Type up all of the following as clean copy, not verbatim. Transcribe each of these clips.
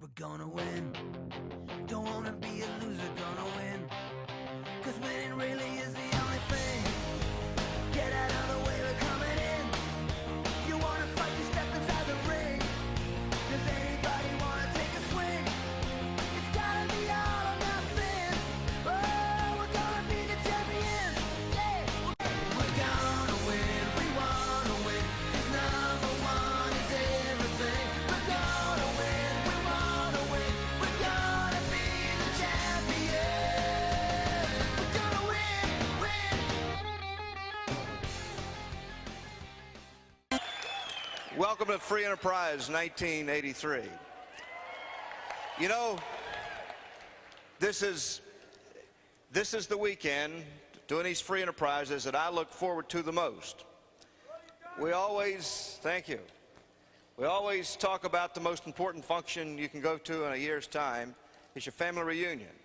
We're gonna win. Don't wanna be a loser, gonna win. Cause winning really is the only thing. Get out of the way, we're coming in. If you wanna fight, you step inside the ring. Does anybody wanna take a swing? It's gotta be all or nothing. Oh, we're gonna be the champions. Yeah. We're gonna win, we wanna win. 'Cause number one is everything. We're gonna win, we wanna win. We're gonna be the champions. We're gonna win, win. Welcome to Free Enterprise 1983. You know, this is the weekend doing these free enterprises that I look forward to the most. We always talk about the most important function you can go to in a year's time is your family reunion.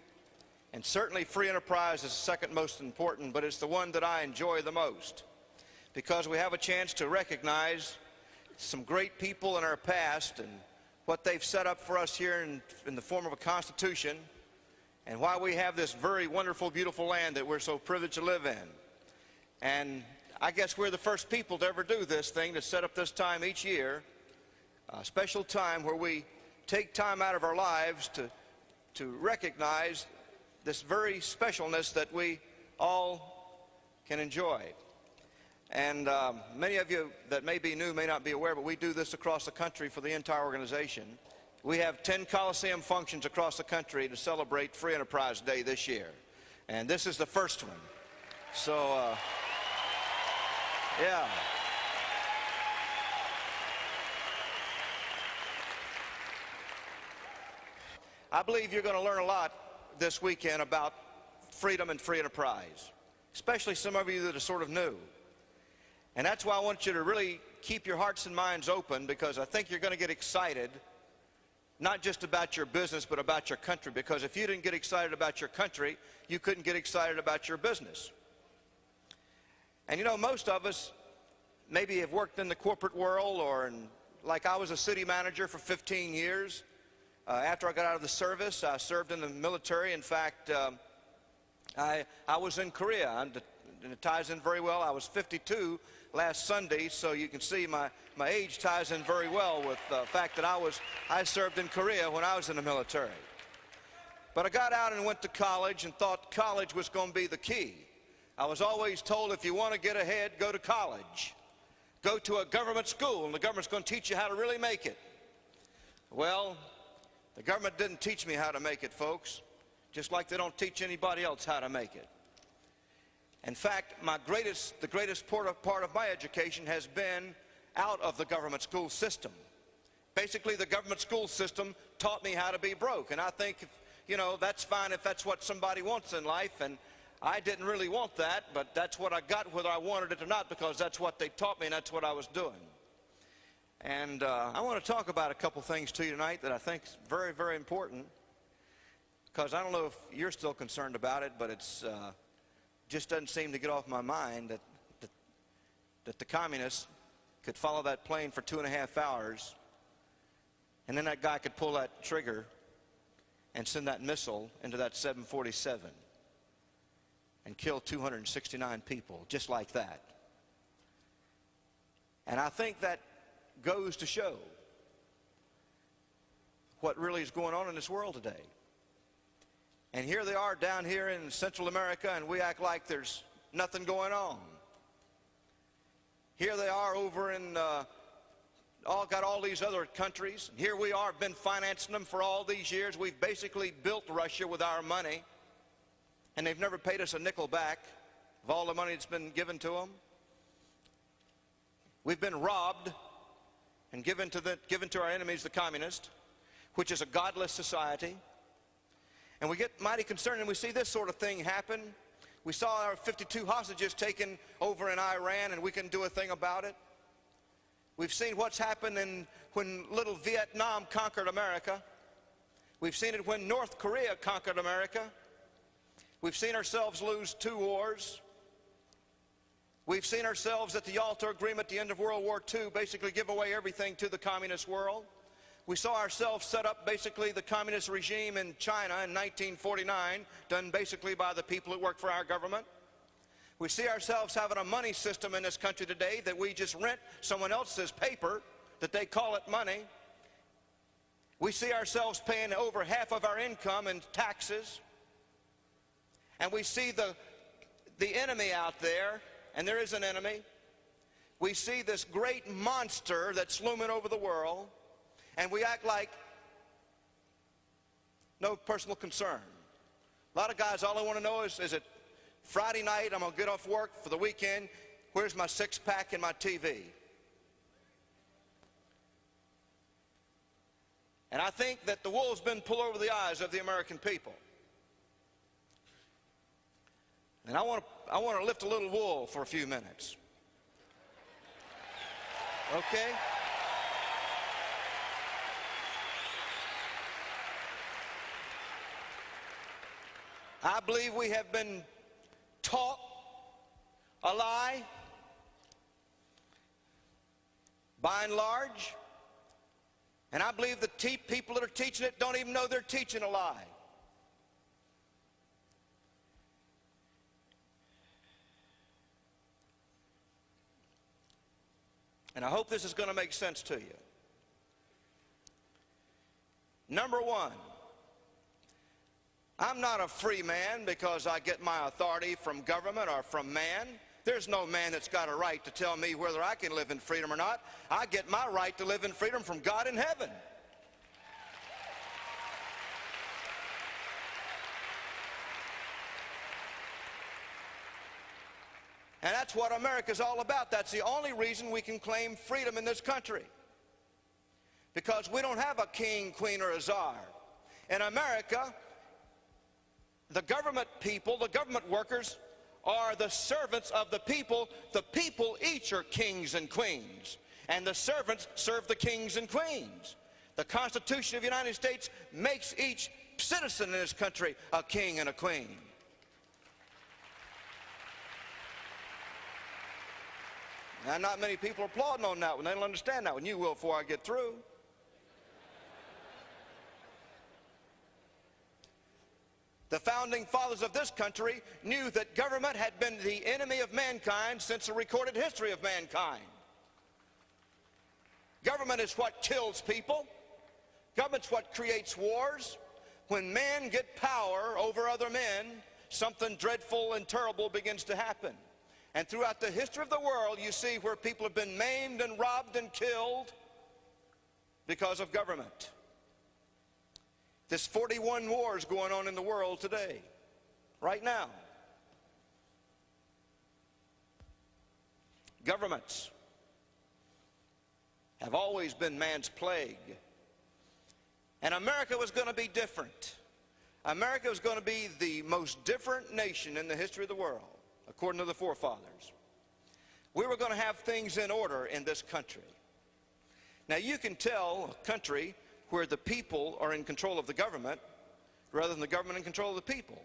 And certainly Free Enterprise is the second most important, but it's the one that I enjoy the most because we have a chance to recognize some great people in our past and what they've set up for us here in the form of a constitution and why we have this very wonderful, beautiful land that we're so privileged to live in. And I guess we're the first people to ever do this thing, to set up this time each year, a special time where we take time out of our lives to recognize this very specialness that we all can enjoy. And many of you that may be new may not be aware, but we do this across the country for the entire organization. We have 10 Coliseum functions across the country to celebrate Free Enterprise Day this year. And this is the first one. So, yeah. I believe you're going to learn a lot this weekend about freedom and free enterprise, especially some of you that are sort of new. And that's why I want you to really keep your hearts and minds open, because I think you're going to get excited, not just about your business, but about your country. Because if you didn't get excited about your country, you couldn't get excited about your business. And you know, most of us maybe have worked in the corporate world, like I was a city manager for 15 years. After I got out of the service, I served in the military. In fact, I was in Korea, and it ties in very well. I was 52 last Sunday, so you can see my age ties in very well with the fact that I served in Korea when I was in the military. But I got out and went to college and thought college was going to be the key. I was always told, if you want to get ahead, go to college. Go to a government school, and the government's going to teach you how to really make it. Well, the government didn't teach me how to make it, folks, just like they don't teach anybody else how to make it. In fact, the greatest part of my education has been out of the government school system. Basically, the government school system taught me how to be broke. And I think, you know, that's fine if that's what somebody wants in life. And I didn't really want that, but that's what I got, whether I wanted it or not, because that's what they taught me and that's what I was doing. And I want to talk about a couple things to you tonight that I think is very, very important, because I don't know if you're still concerned about it, but it's just doesn't seem to get off my mind that the communists could follow that plane for 2.5 hours, and then that guy could pull that trigger and send that missile into that 747 and kill 269 people just like that. And I think that goes to show what really is going on in this world today. And here they are down here in Central America, and we act like there's nothing going on. Here they are over in got all these other countries. And here we are, been financing them for all these years. We've basically built Russia with our money, and they've never paid us a nickel back of all the money that's been given to them. We've been robbed and given to our enemies, the communists, which is a godless society. And we get mighty concerned, and we see this sort of thing happen. We saw our 52 hostages taken over in Iran, and we can do a thing about it. We've seen what's happened when little Vietnam conquered America. We've seen it when North Korea conquered America. We've seen ourselves lose 2 wars. We've seen ourselves at the Yalta Agreement at the end of World War II basically give away everything to the communist world. We saw ourselves set up basically the communist regime in China in 1949, done basically by the people who work for our government. We see ourselves having a money system in this country today that we just rent someone else's paper, that they call it money. We see ourselves paying over half of our income in taxes. And we see the enemy out there, and there is an enemy. We see this great monster that's looming over the world, and we act like no personal concern. A lot of guys, all they want to know is it Friday night, I'm going to get off work for the weekend, where's my six-pack and my TV? And I think that the wool's been pulled over the eyes of the American people. And I want to lift a little wool for a few minutes. Okay? I believe we have been taught a lie, by and large, and I believe the people that are teaching it don't even know they're teaching a lie. And I hope this is going to make sense to you. Number one, I'm not a free man because I get my authority from government or from man. There's no man that's got a right to tell me whether I can live in freedom or not. I get my right to live in freedom from God in heaven. And that's what America's all about. That's the only reason we can claim freedom in this country. Because we don't have a king, queen, or a czar. In America, the government people, the government workers, are the servants of the people. The people each are kings and queens, and the servants serve the kings and queens. The Constitution of the United States makes each citizen in this country a king and a queen. Now, not many people are applauding on that one. They don't understand that one. You will before I get through. The founding fathers of this country knew that government had been the enemy of mankind since the recorded history of mankind. Government is what kills people. Government's what creates wars. When men get power over other men, something dreadful and terrible begins to happen. And throughout the history of the world, you see where people have been maimed and robbed and killed because of government. There's 41 wars going on in the world today, right now. Governments have always been man's plague. And America was going to be different. America was going to be the most different nation in the history of the world, according to the forefathers. We were going to have things in order in this country. Now, you can tell a country where the people are in control of the government rather than the government in control of the people.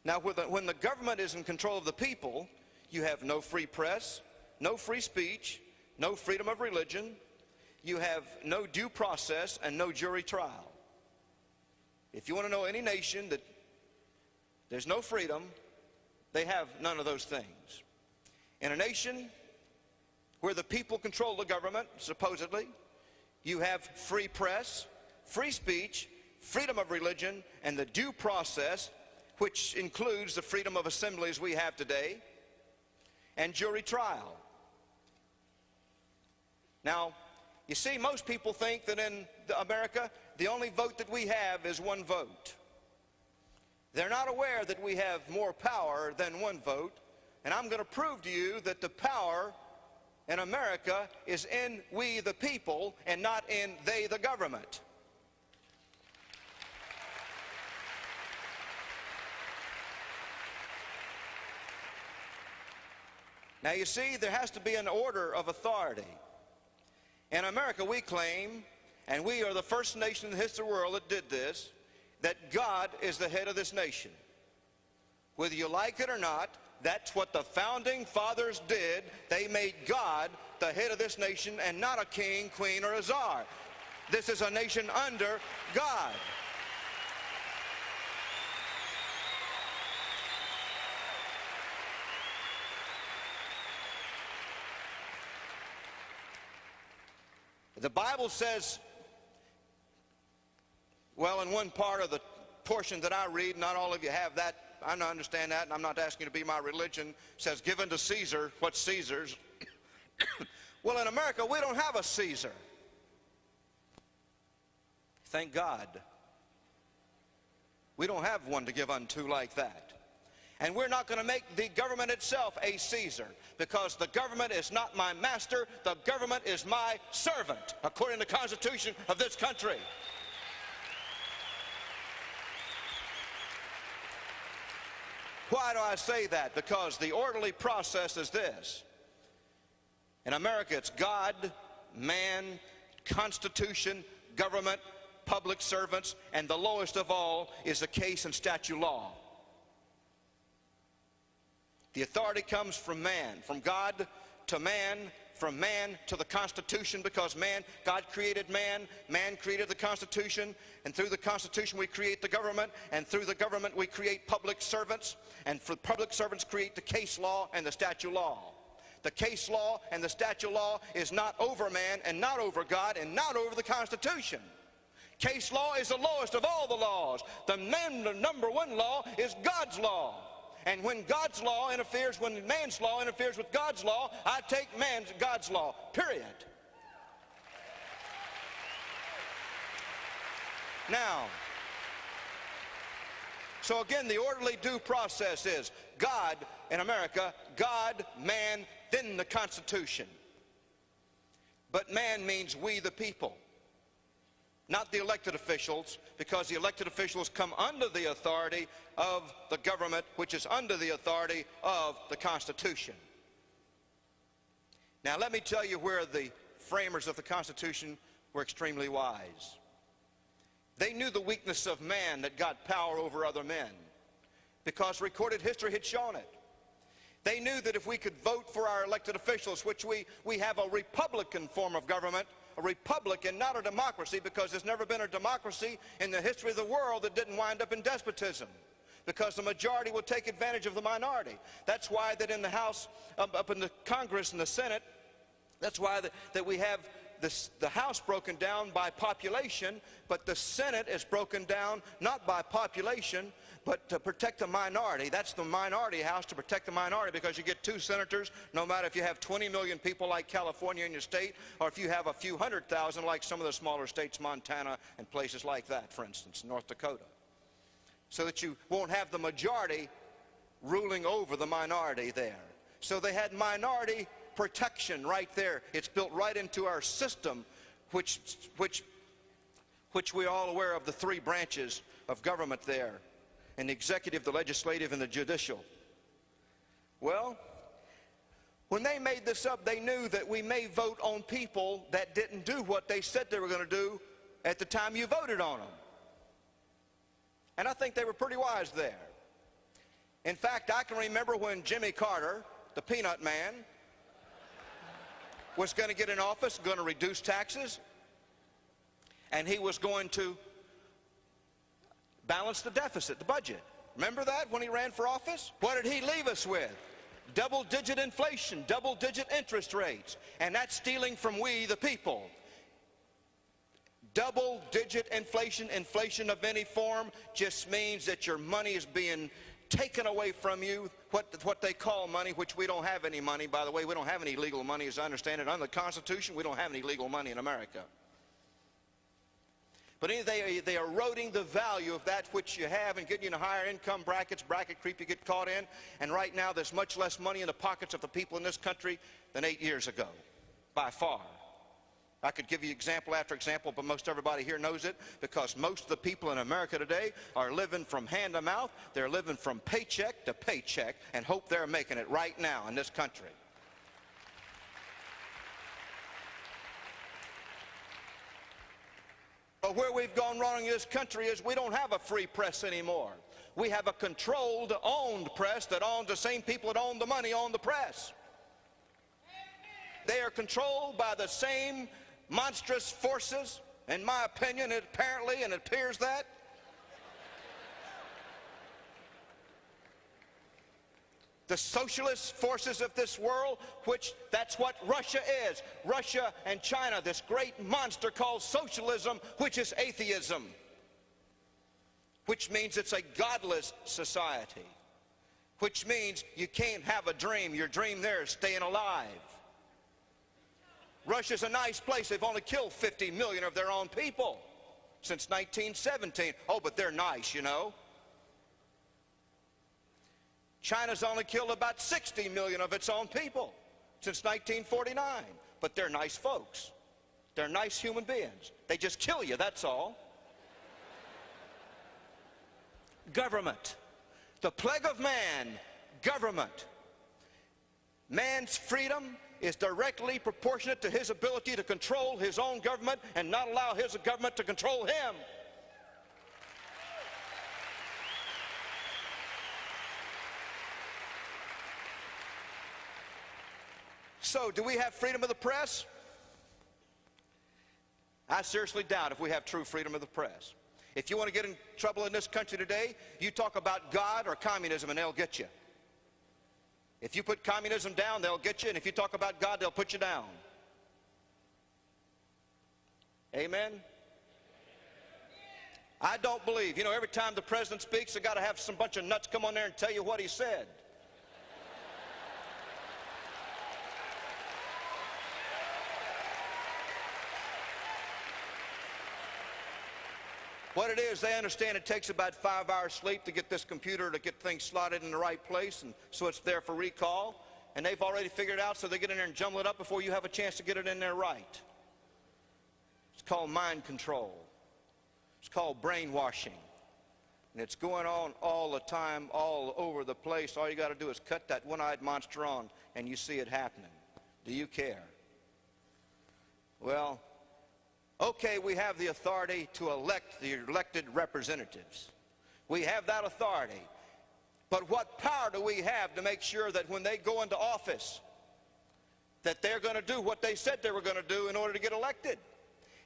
Now, when the government is in control of the people, you have no free press, no free speech, no freedom of religion, you have no due process, and no jury trial. If you want to know any nation that there's no freedom, they have none of those things. In a nation where the people control the government, supposedly, you have free press, free speech, freedom of religion, and the due process, which includes the freedom of assemblies we have today, and jury trial. Now, you see, most people think that in America, the only vote that we have is one vote. They're not aware that we have more power than one vote, and I'm going to prove to you that the power in America is in we the people and not in they the government. Now, you see, there has to be an order of authority. In America, we claim, and we are the first nation in the history of the world that did this, that God is the head of this nation. Whether you like it or not, that's what the founding fathers did. They made God the head of this nation and not a king, queen, or a czar. This is a nation under God. The Bible says, well, in one part of the portion that I read, not all of you have that, I understand that, and I'm not asking you to be my religion, says, give unto Caesar what's Caesar's. Well, in America, we don't have a Caesar. Thank God. We don't have one to give unto like that. And we're not going to make the government itself a Caesar, because the government is not my master, the government is my servant, according to the Constitution of this country. Why do I say that? Because the orderly process is this. In America, it's God, man, Constitution, government, public servants, and the lowest of all is the case and statute law. The authority comes from man, from God to man, from man to the Constitution, because God created man created the Constitution, and through the Constitution we create the government, and through the government we create public servants, and for public servants create the case law and the statute law. The case law and the statute law is not over man and not over God and not over the Constitution. Case law is the lowest of all the laws. The number one law is God's law. And when God's law interferes, when man's law interferes with God's law, I take God's law, period. Now, so again, the orderly due process is God in America, God, man, then the Constitution. But man means we the people, not the elected officials, because the elected officials come under the authority of the government, which is under the authority of the Constitution. Now let me tell you where the framers of the Constitution were extremely wise. They knew the weakness of man that got power over other men, because recorded history had shown it. They knew that if we could vote for our elected officials, which we have a republican form of government, a republic and not a democracy, because there's never been a democracy in the history of the world that didn't wind up in despotism, because the majority will take advantage of the minority. That's why that in the House, up in the Congress and the Senate, that's why that we have the House broken down by population, but the Senate is broken down not by population, but to protect the minority. That's the minority house, to protect the minority, because you get 2 senators, no matter if you have 20 million people like California in your state, or if you have a few 100,000 like some of the smaller states, Montana and places like that, for instance, North Dakota. So that you won't have the majority ruling over the minority there. So they had minority protection right there. It's built right into our system, which we're all aware of, the 3 branches of government there, and the executive, the legislative, and the judicial. Well, when they made this up, they knew that we may vote on people that didn't do what they said they were going to do at the time you voted on them. And I think they were pretty wise there. In fact, I can remember when Jimmy Carter, the Peanut Man, was going to get in office, going to reduce taxes, and he was going to balance the deficit, the budget. Remember that when he ran for office? What did he leave us with? Double-digit inflation, double-digit interest rates, and that's stealing from we the people. Double-digit inflation, inflation of any form, just means that your money is being taken away from you, what they call money, which we don't have any money, by the way. We don't have any legal money, as I understand it. Under the Constitution, we don't have any legal money in America. But they are eroding the value of that which you have and getting you in higher income brackets, bracket creep you get caught in. And right now there's much less money in the pockets of the people in this country than 8 years ago, by far. I could give you example after example, but most everybody here knows it, because most of the people in America today are living from hand to mouth. They're living from paycheck to paycheck and hope they're making it right now in this country. But where we've gone wrong in this country is we don't have a free press anymore. We have a controlled, owned press that owns the same people that own the money own the press. They are controlled by the same monstrous forces In my opinion, it apparently, and it appears that the socialist forces of this world, which that's what Russia is. Russia and China, this great monster called socialism, which is atheism, which means it's a godless society, which means you can't have a dream. Your dream there is staying alive. Russia's a nice place. They've only killed 50 million of their own people since 1917. Oh, but they're nice, you know. China's only killed about 60 million of its own people since 1949. But they're nice folks. They're nice human beings. They just kill you, that's all. Government. The plague of man, government. Man's freedom is directly proportionate to his ability to control his own government and not allow his government to control him. So, do we have freedom of the press? I seriously doubt if we have true freedom of the press. If you want to get in trouble in this country today, you talk about God or communism and they'll get you. If you put communism down, they'll get you, and if you talk about God, they'll put you down. Amen? I don't believe, you know, every time the president speaks, they've got to have some bunch of nuts come on there and tell you what he said. What it is, they understand it takes about 5 hours sleep to get this computer to get things slotted in the right place, and so it's there for recall. And they've already figured it out, so they get in there and jumble it up before you have a chance to get it in there right. It's called mind control. It's called brainwashing. And it's going on all the time, all over the place. All you got to do is cut that one-eyed monster on, and you see it happening. Do you care? Well, okay, we have the authority to elect the elected representatives. We have that authority. But what power do we have to make sure that when they go into office, that they're going to do what they said they were going to do in order to get elected?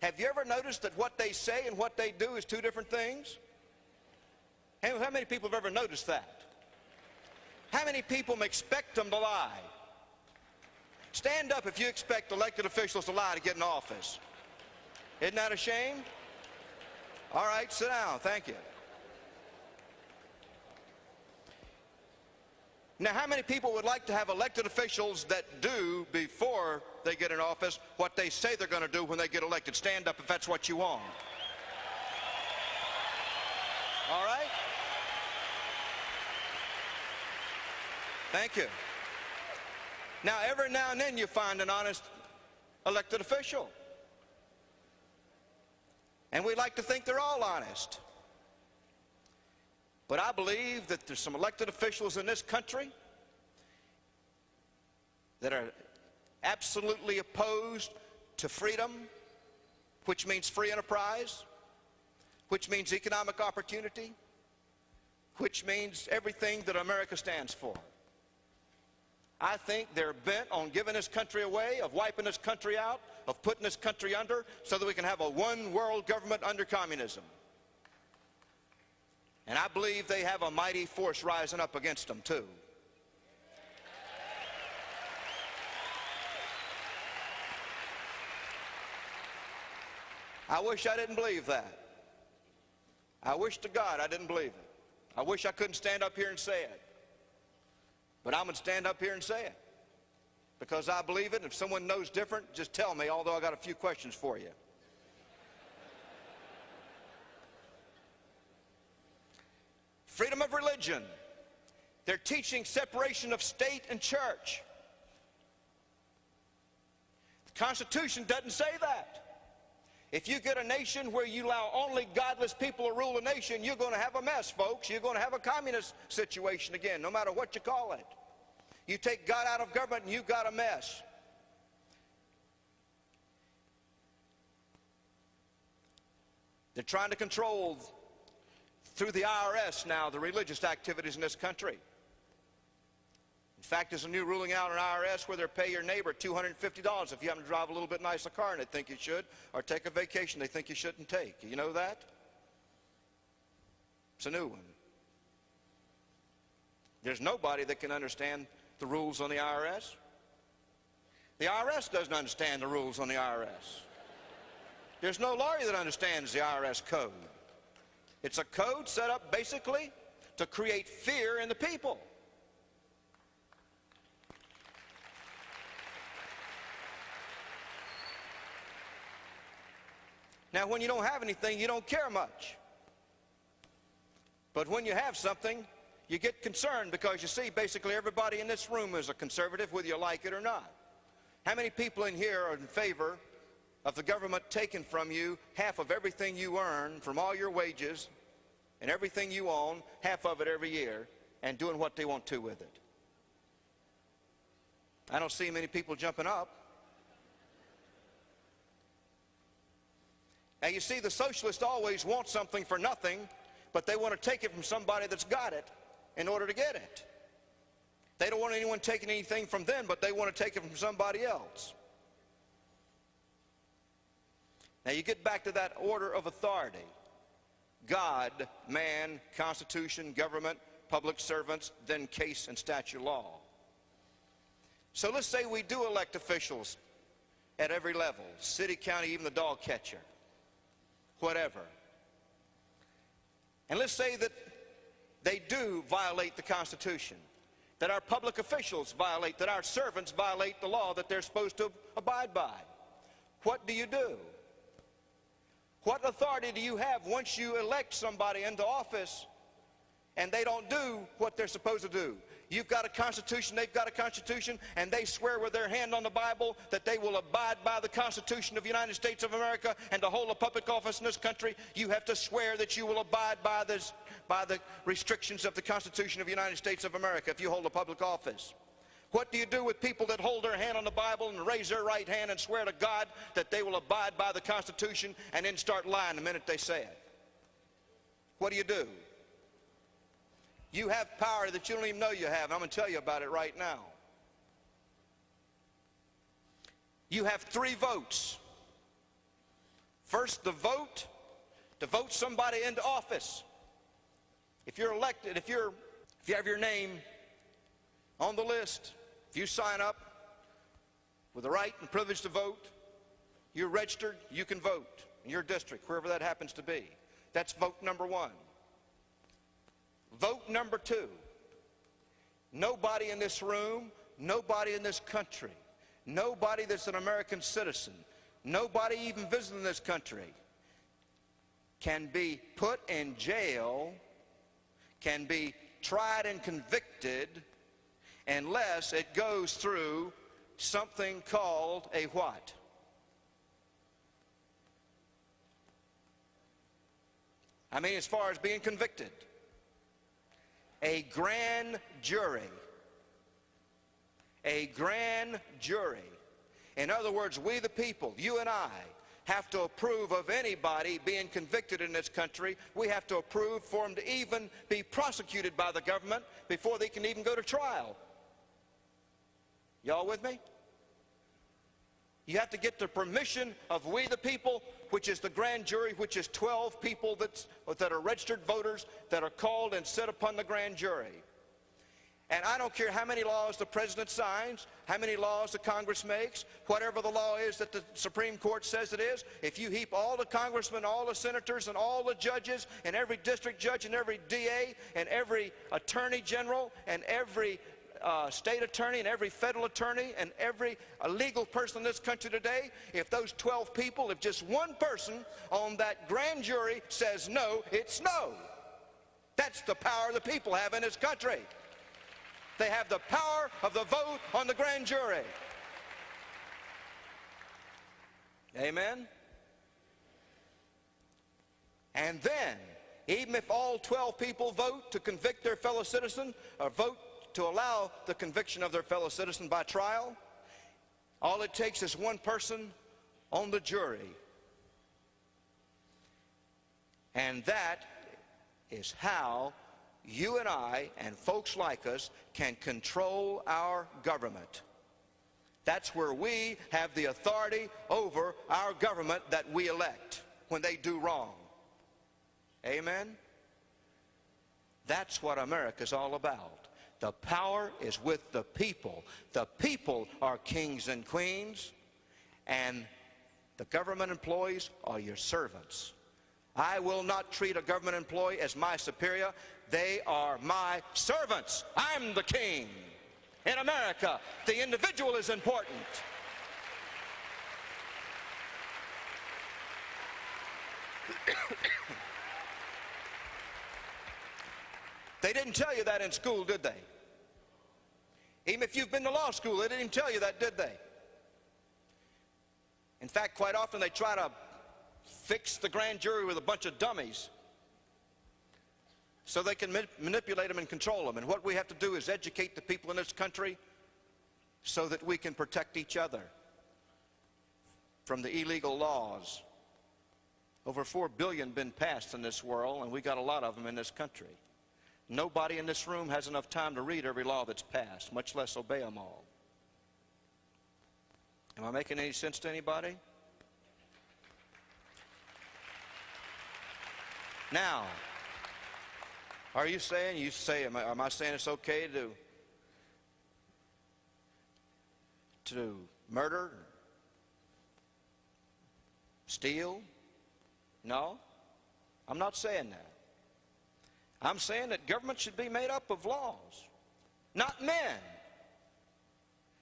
Have you ever noticed that what they say and what they do is two different things? How many people have ever noticed that? How many people expect them to lie? Stand up if you expect elected officials to lie to get in office. Isn't that a shame? All right, sit down. Thank you. Now, how many people would like to have elected officials that do, before they get in office, what they say they're going to do when they get elected? Stand up if that's what you want. All right? Thank you. Now, every now and then you find an honest elected official. And we like to think they're all honest. But I believe that there's some elected officials in this country that are absolutely opposed to freedom, which means free enterprise, which means economic opportunity, which means everything that America stands for. I think they're bent on giving this country away, of wiping this country out, of putting this country under, so that we can have a one world government under communism. And I believe they have a mighty force rising up against them too. I wish I didn't believe that. I wish to God I didn't believe it. I wish I couldn't stand up here and say it. But I'm going to stand up here and say it, because I believe it. And if someone knows different, just tell me, although I got a few questions for you. Freedom of religion. They're teaching separation of state and church. The Constitution doesn't say that. If you get a nation where you allow only godless people to rule a nation, you're going to have a mess, folks. You're going to have a communist situation again, no matter what you call it. You take God out of government and you've got a mess. They're trying to control, through the IRS now, the religious activities in this country. In fact, there's a new ruling out in IRS where they'll pay your neighbor $250 if you happen to drive a little bit nicer car and they think you should, or take a vacation they think you shouldn't take. You know that? It's a new one. There's nobody that can understand the rules on the IRS. The IRS doesn't understand the rules on the IRS. There's no lawyer that understands the IRS code. It's a code set up basically to create fear in the people. Now, when you don't have anything, you don't care much. But when you have something, you get concerned because you see basically everybody in this room is a conservative, whether you like it or not. How many people in here are in favor of the government taking from you half of everything you earn from all your wages and everything you own, half of it every year, and doing what they want to with it? I don't see many people jumping up. Now, you see, the socialists always want something for nothing, but they want to take it from somebody that's got it in order to get it. They don't want anyone taking anything from them, but they want to take it from somebody else. Now, you get back to that order of authority. God, man, Constitution, government, public servants, then case and statute law. So let's say we do elect officials at every level, city, county, even the dog catcher, whatever. And let's say that they do violate the Constitution, that our public officials violate, that our servants violate the law that they're supposed to abide by. What do you do? What authority do you have once you elect somebody into office and they don't do what they're supposed to do? You've got a Constitution, they've got a Constitution, and they swear with their hand on the Bible that they will abide by the Constitution of the United States of America, and to hold a public office in this country, you have to swear that you will abide by the restrictions of the Constitution of the United States of America if you hold a public office. What do you do with people that hold their hand on the Bible and raise their right hand and swear to God that they will abide by the Constitution and then start lying the minute they say it? What do? You have power that you don't even know you have. I'm going to tell you about it right now. You have 3 votes. First, the vote to vote somebody into office. If you're elected, if you have your name on the list, if you sign up with the right and privilege to vote, you're registered, you can vote in your district, wherever that happens to be. That's vote number 1. Vote number 2. Nobody in this room, nobody in this country, nobody that's an American citizen, nobody even visiting this country can be put in jail, can be tried and convicted unless it goes through something called a what? I mean, as far as being convicted. A grand jury. A grand jury. In other words, we the people, you and I, have to approve of anybody being convicted in this country. We have to approve for them to even be prosecuted by the government before they can even go to trial. Y'all with me? You have to get the permission of we the people, which is the grand jury, which is 12 people that are registered voters that are called and sit upon the grand jury. And I don't care how many laws the president signs, how many laws the Congress makes, whatever the law is that the Supreme Court says it is, if you heap all the congressmen, all the senators, and all the judges, and every district judge, and every DA, and every attorney general, and every state attorney, and every federal attorney, and every legal person in this country today, if those 12 people, if just one person on that grand jury says no, it's no. That's the power the people have in this country. They have the power of the vote on the grand jury. Amen? And then, even if all 12 people vote to convict their fellow citizen, or vote to allow the conviction of their fellow citizen by trial, all it takes is one person on the jury. And that is how you and I and folks like us can control our government. That's where we have the authority over our government that we elect when they do wrong. Amen? That's what America's all about. The power is with the people. The people are kings and queens, and the government employees are your servants. I will not treat a government employee as my superior. They are my servants. I'm the king. In America, the individual is important. They didn't tell you that in school, did they? Even if you've been to law school, they didn't tell you that, did they? In fact, quite often they try to fix the grand jury with a bunch of dummies so they can manipulate them and control them. And what we have to do is educate the people in this country so that we can protect each other from the illegal laws. Over 4 billion been passed in this world, and we got a lot of them in this country. Nobody in this room has enough time to read every law that's passed, much less obey them all. Am I making any sense to anybody? Now, are you saying, am I saying it's okay to murder, steal? No, I'm not saying that. I'm saying that government should be made up of laws, not men.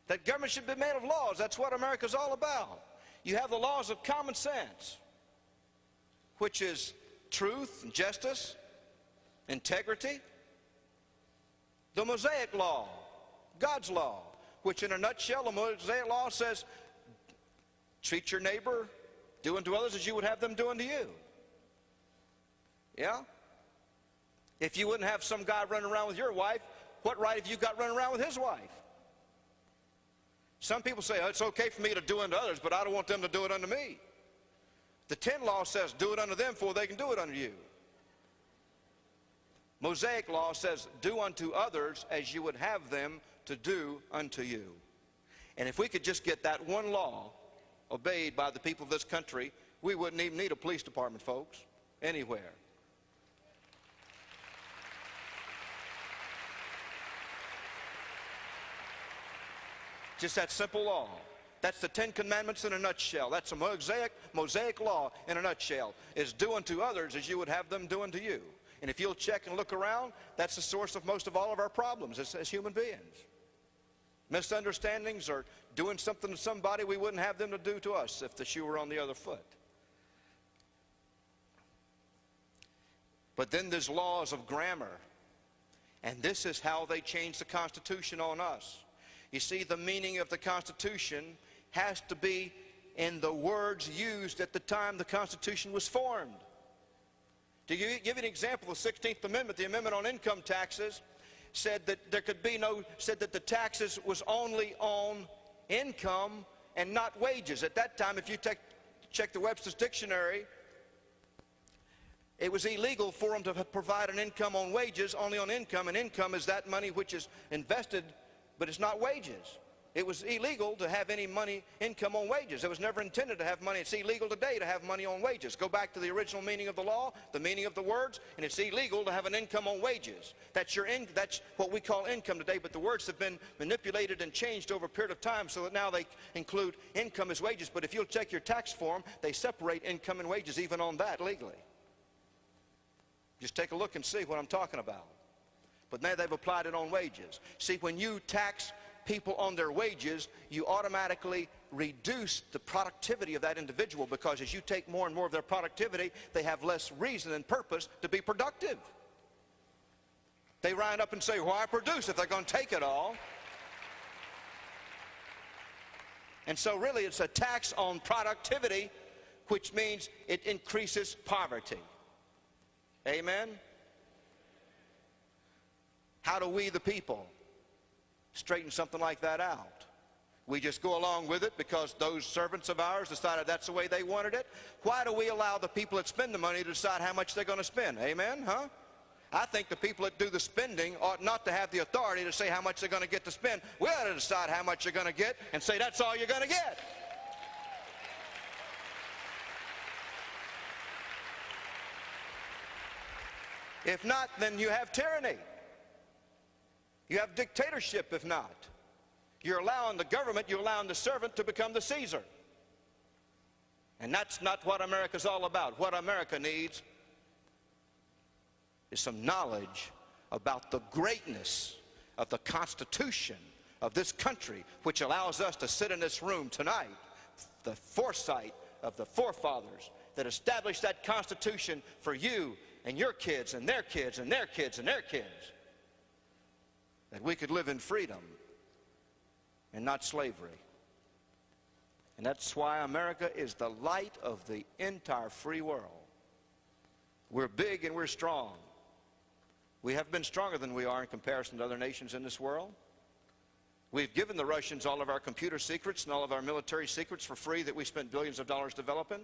That government should be made of laws. That's what America's all about. You have the laws of common sense, which is truth and justice, integrity. The Mosaic law, God's law, which in a nutshell, the Mosaic law says, treat your neighbor, do unto others as you would have them do unto you. Yeah? If you wouldn't have some guy running around with your wife, what right have you got running around with his wife? Some people say, oh, it's okay for me to do unto others, but I don't want them to do it unto me. The 10 law says, do it unto them before they can do it unto you. Mosaic law says, do unto others as you would have them to do unto you. And if we could just get that one law obeyed by the people of this country, we wouldn't even need a police department, folks, anywhere. Just that simple law. That's the 10 Commandments in a nutshell. That's a Mosaic law in a nutshell, is do unto others as you would have them do unto you. And if you'll check and look around, that's the source of most of all of our problems as human beings. Misunderstandings or doing something to somebody we wouldn't have them to do to us if the shoe were on the other foot. But then there's laws of grammar. And this is how they change the Constitution on us. You see, the meaning of the Constitution has to be in the words used at the time the Constitution was formed. To give you an example, the 16th Amendment, the Amendment on Income Taxes, said that that the taxes was only on income and not wages. At that time, if you check the Webster's Dictionary, it was illegal for them to provide an income on wages, only on income, and income is that money which is invested, but it's not wages. It was illegal to have any income on wages. It was never intended to have money. It's illegal today to have money on wages. Go back to the original meaning of the law, the meaning of the words, and it's illegal to have an income on wages. That's what we call income today, but the words have been manipulated and changed over a period of time so that now they include income as wages. But if you'll check your tax form, they separate income and wages even on that legally. Just take a look and see what I'm talking about. But now they've applied it on wages. See, when you tax people on their wages, you automatically reduce the productivity of that individual, because as you take more and more of their productivity, they have less reason and purpose to be productive. They wind up and say, why produce if they're going to take it all? And so really it's a tax on productivity, which means it increases poverty. Amen? How do we, the people, straighten something like that out? We just go along with it because those servants of ours decided that's the way they wanted it? Why do we allow the people that spend the money to decide how much they're going to spend? Amen? Huh? I think the people that do the spending ought not to have the authority to say how much they're going to get to spend. We ought to decide how much you're going to get and say that's all you're going to get. If not, then you have tyranny. You have dictatorship if not. You're allowing the government, you're allowing the servant to become the Caesar. And that's not what America's all about. What America needs is some knowledge about the greatness of the Constitution of this country, which allows us to sit in this room tonight. The foresight of the forefathers that established that Constitution for you and your kids and their kids and their kids and their kids, that we could live in freedom and not slavery. And that's why America is the light of the entire free world. We're big and we're strong. We have been stronger than we are in comparison to other nations in this world. We've given the Russians all of our computer secrets and all of our military secrets for free that we spent billions of dollars developing.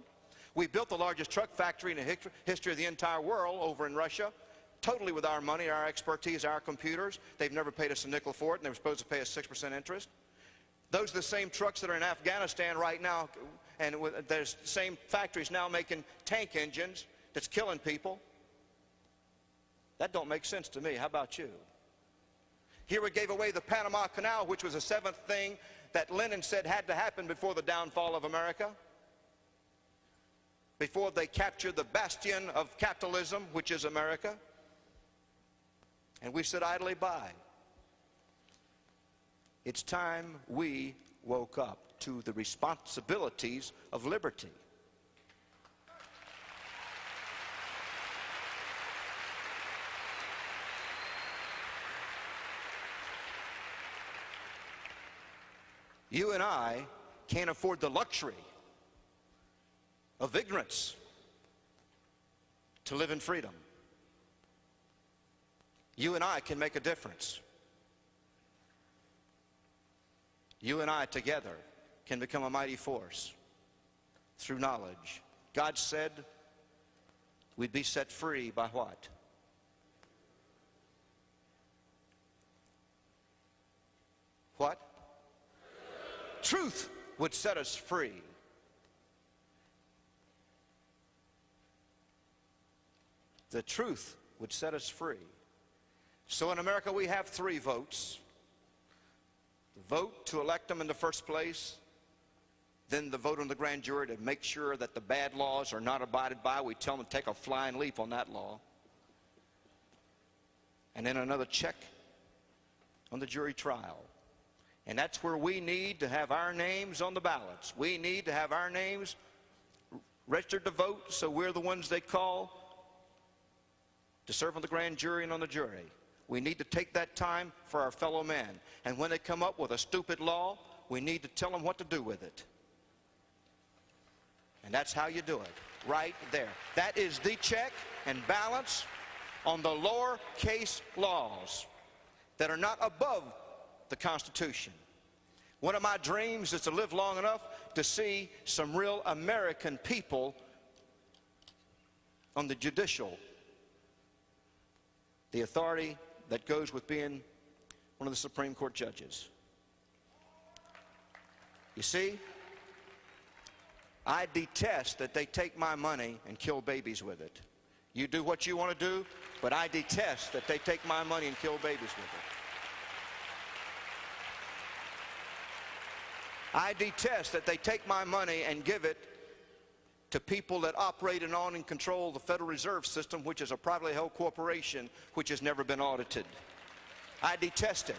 We built the largest truck factory in the history of the entire world over in Russia, totally with our money, our expertise, our computers. They've never paid us a nickel for it, and they were supposed to pay us 6% interest. Those are the same trucks that are in Afghanistan right now, and there's the same factories now making tank engines that's killing people. That don't make sense to me. How about you? Here we gave away the Panama Canal, which was the seventh thing that Lenin said had to happen before the downfall of America, before they captured the bastion of capitalism, which is America. And we sit idly by. It's time we woke up to the responsibilities of liberty. You and I can't afford the luxury of ignorance to live in freedom. You and I can make a difference. You and I together can become a mighty force through knowledge. God said we'd be set free by what? What? Truth would set us free. The truth would set us free. So in America we have 3 votes. The vote to elect them in the first place, then the vote on the grand jury to make sure that the bad laws are not abided by. We tell them to take a flying leap on that law. And then another check on the jury trial. And that's where we need to have our names on the ballots. We need to have our names registered to vote, so we're the ones they call to serve on the grand jury and on the jury. We need to take that time for our fellow men. And when they come up with a stupid law, we need to tell them what to do with it. And that's how you do it, right there. That is the check and balance on the lower case laws that are not above the Constitution. One of my dreams is to live long enough to see some real American people on the judicial, the authority that goes with being one of the Supreme Court judges. You see, I detest that they take my money and kill babies with it. You do what you want to do, but I detest that they take my money and kill babies with it. I detest that they take my money and give it to people that operate and own and control the Federal Reserve System, which is a privately held corporation which has never been audited. I detest it.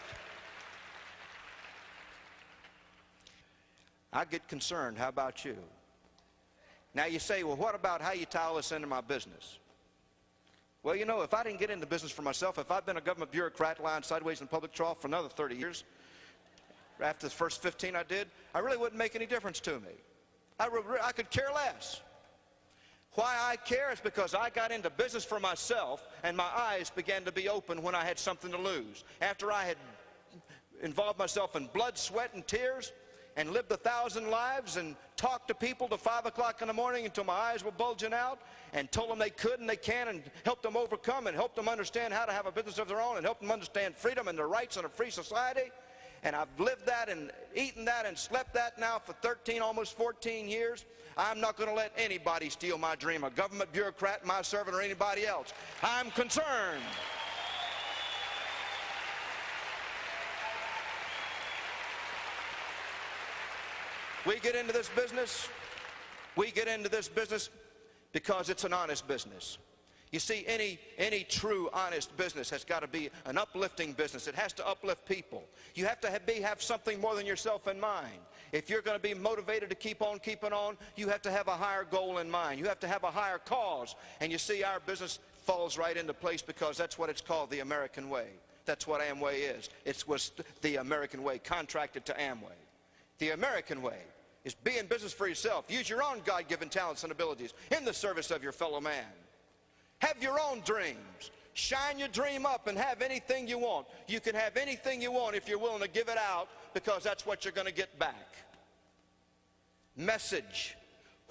I get concerned. How about you? Now you say, well, what about how you tie all this into my business? Well, you know, if I didn't get into business for myself, if I'd been a government bureaucrat lying sideways in public trough for another 30 years, after the first 15 I did, I really wouldn't make any difference to me. I could care less. Why I care is because I got into business for myself and my eyes began to be open when I had something to lose. After I had involved myself in blood, sweat, and tears, and lived 1,000 lives and talked to people till 5 o'clock in the morning until my eyes were bulging out, and told them they could and they can, and helped them overcome and helped them understand how to have a business of their own and helped them understand freedom and their rights in a free society. And I've lived that and eaten that and slept that now for 13, almost 14 years. I'm not going to let anybody steal my dream, a government bureaucrat, my servant, or anybody else. I'm concerned. We get into this business because it's an honest business. You see, any true honest business has got to be an uplifting business. It has to uplift people. You have to have something more than yourself in mind. If you're going to be motivated to keep on keeping on, you have to have a higher goal in mind. You have to have a higher cause. And you see, our business falls right into place because that's what it's called, the American way. That's what Amway is. It was the American way, contracted to Amway. The American way is be in business for yourself. Use your own God-given talents and abilities in the service of your fellow man. Have your own dreams. Shine your dream up and have anything you want. You can have anything you want if you're willing to give it out, because that's what you're going to get back. Message: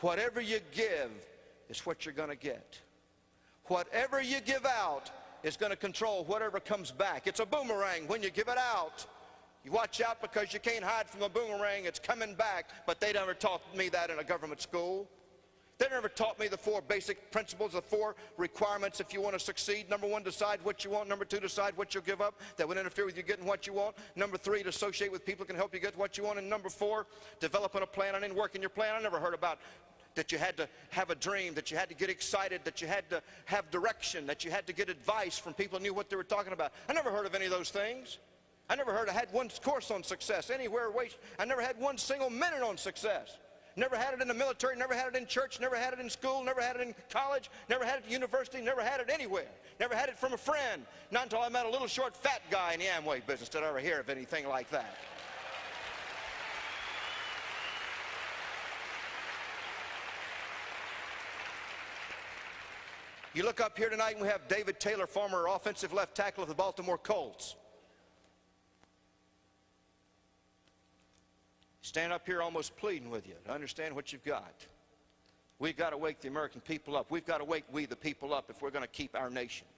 whatever you give is what you're going to get. Whatever you give out is going to control whatever comes back. It's a boomerang. When you give it out, you watch out, because you can't hide from a boomerang. It's coming back. But they never taught me that in a government school. They never taught me the 4 basic principles, the 4 requirements if you want to succeed. Number 1, decide what you want. Number 2, decide what you'll give up that would interfere with you getting what you want. Number 3, to associate with people who can help you get what you want. And number 4, developing a plan and then working your plan. I never heard about that you had to have a dream, that you had to get excited, that you had to have direction, that you had to get advice from people who knew what they were talking about. I never heard of any of those things. I never heard I had one course on success anywhere. I never had one single minute on success. Never had it in the military, never had it in church, never had it in school, never had it in college, never had it at university, never had it anywhere. Never had it from a friend. Not until I met a little short fat guy in the Amway business did I ever hear of anything like that. You look up here tonight and we have David Taylor, former offensive left tackle of the Baltimore Colts. Stand up here almost pleading with you to understand what you've got. We've got to wake the American people up. We've got to wake we the people up if we're going to keep our nation.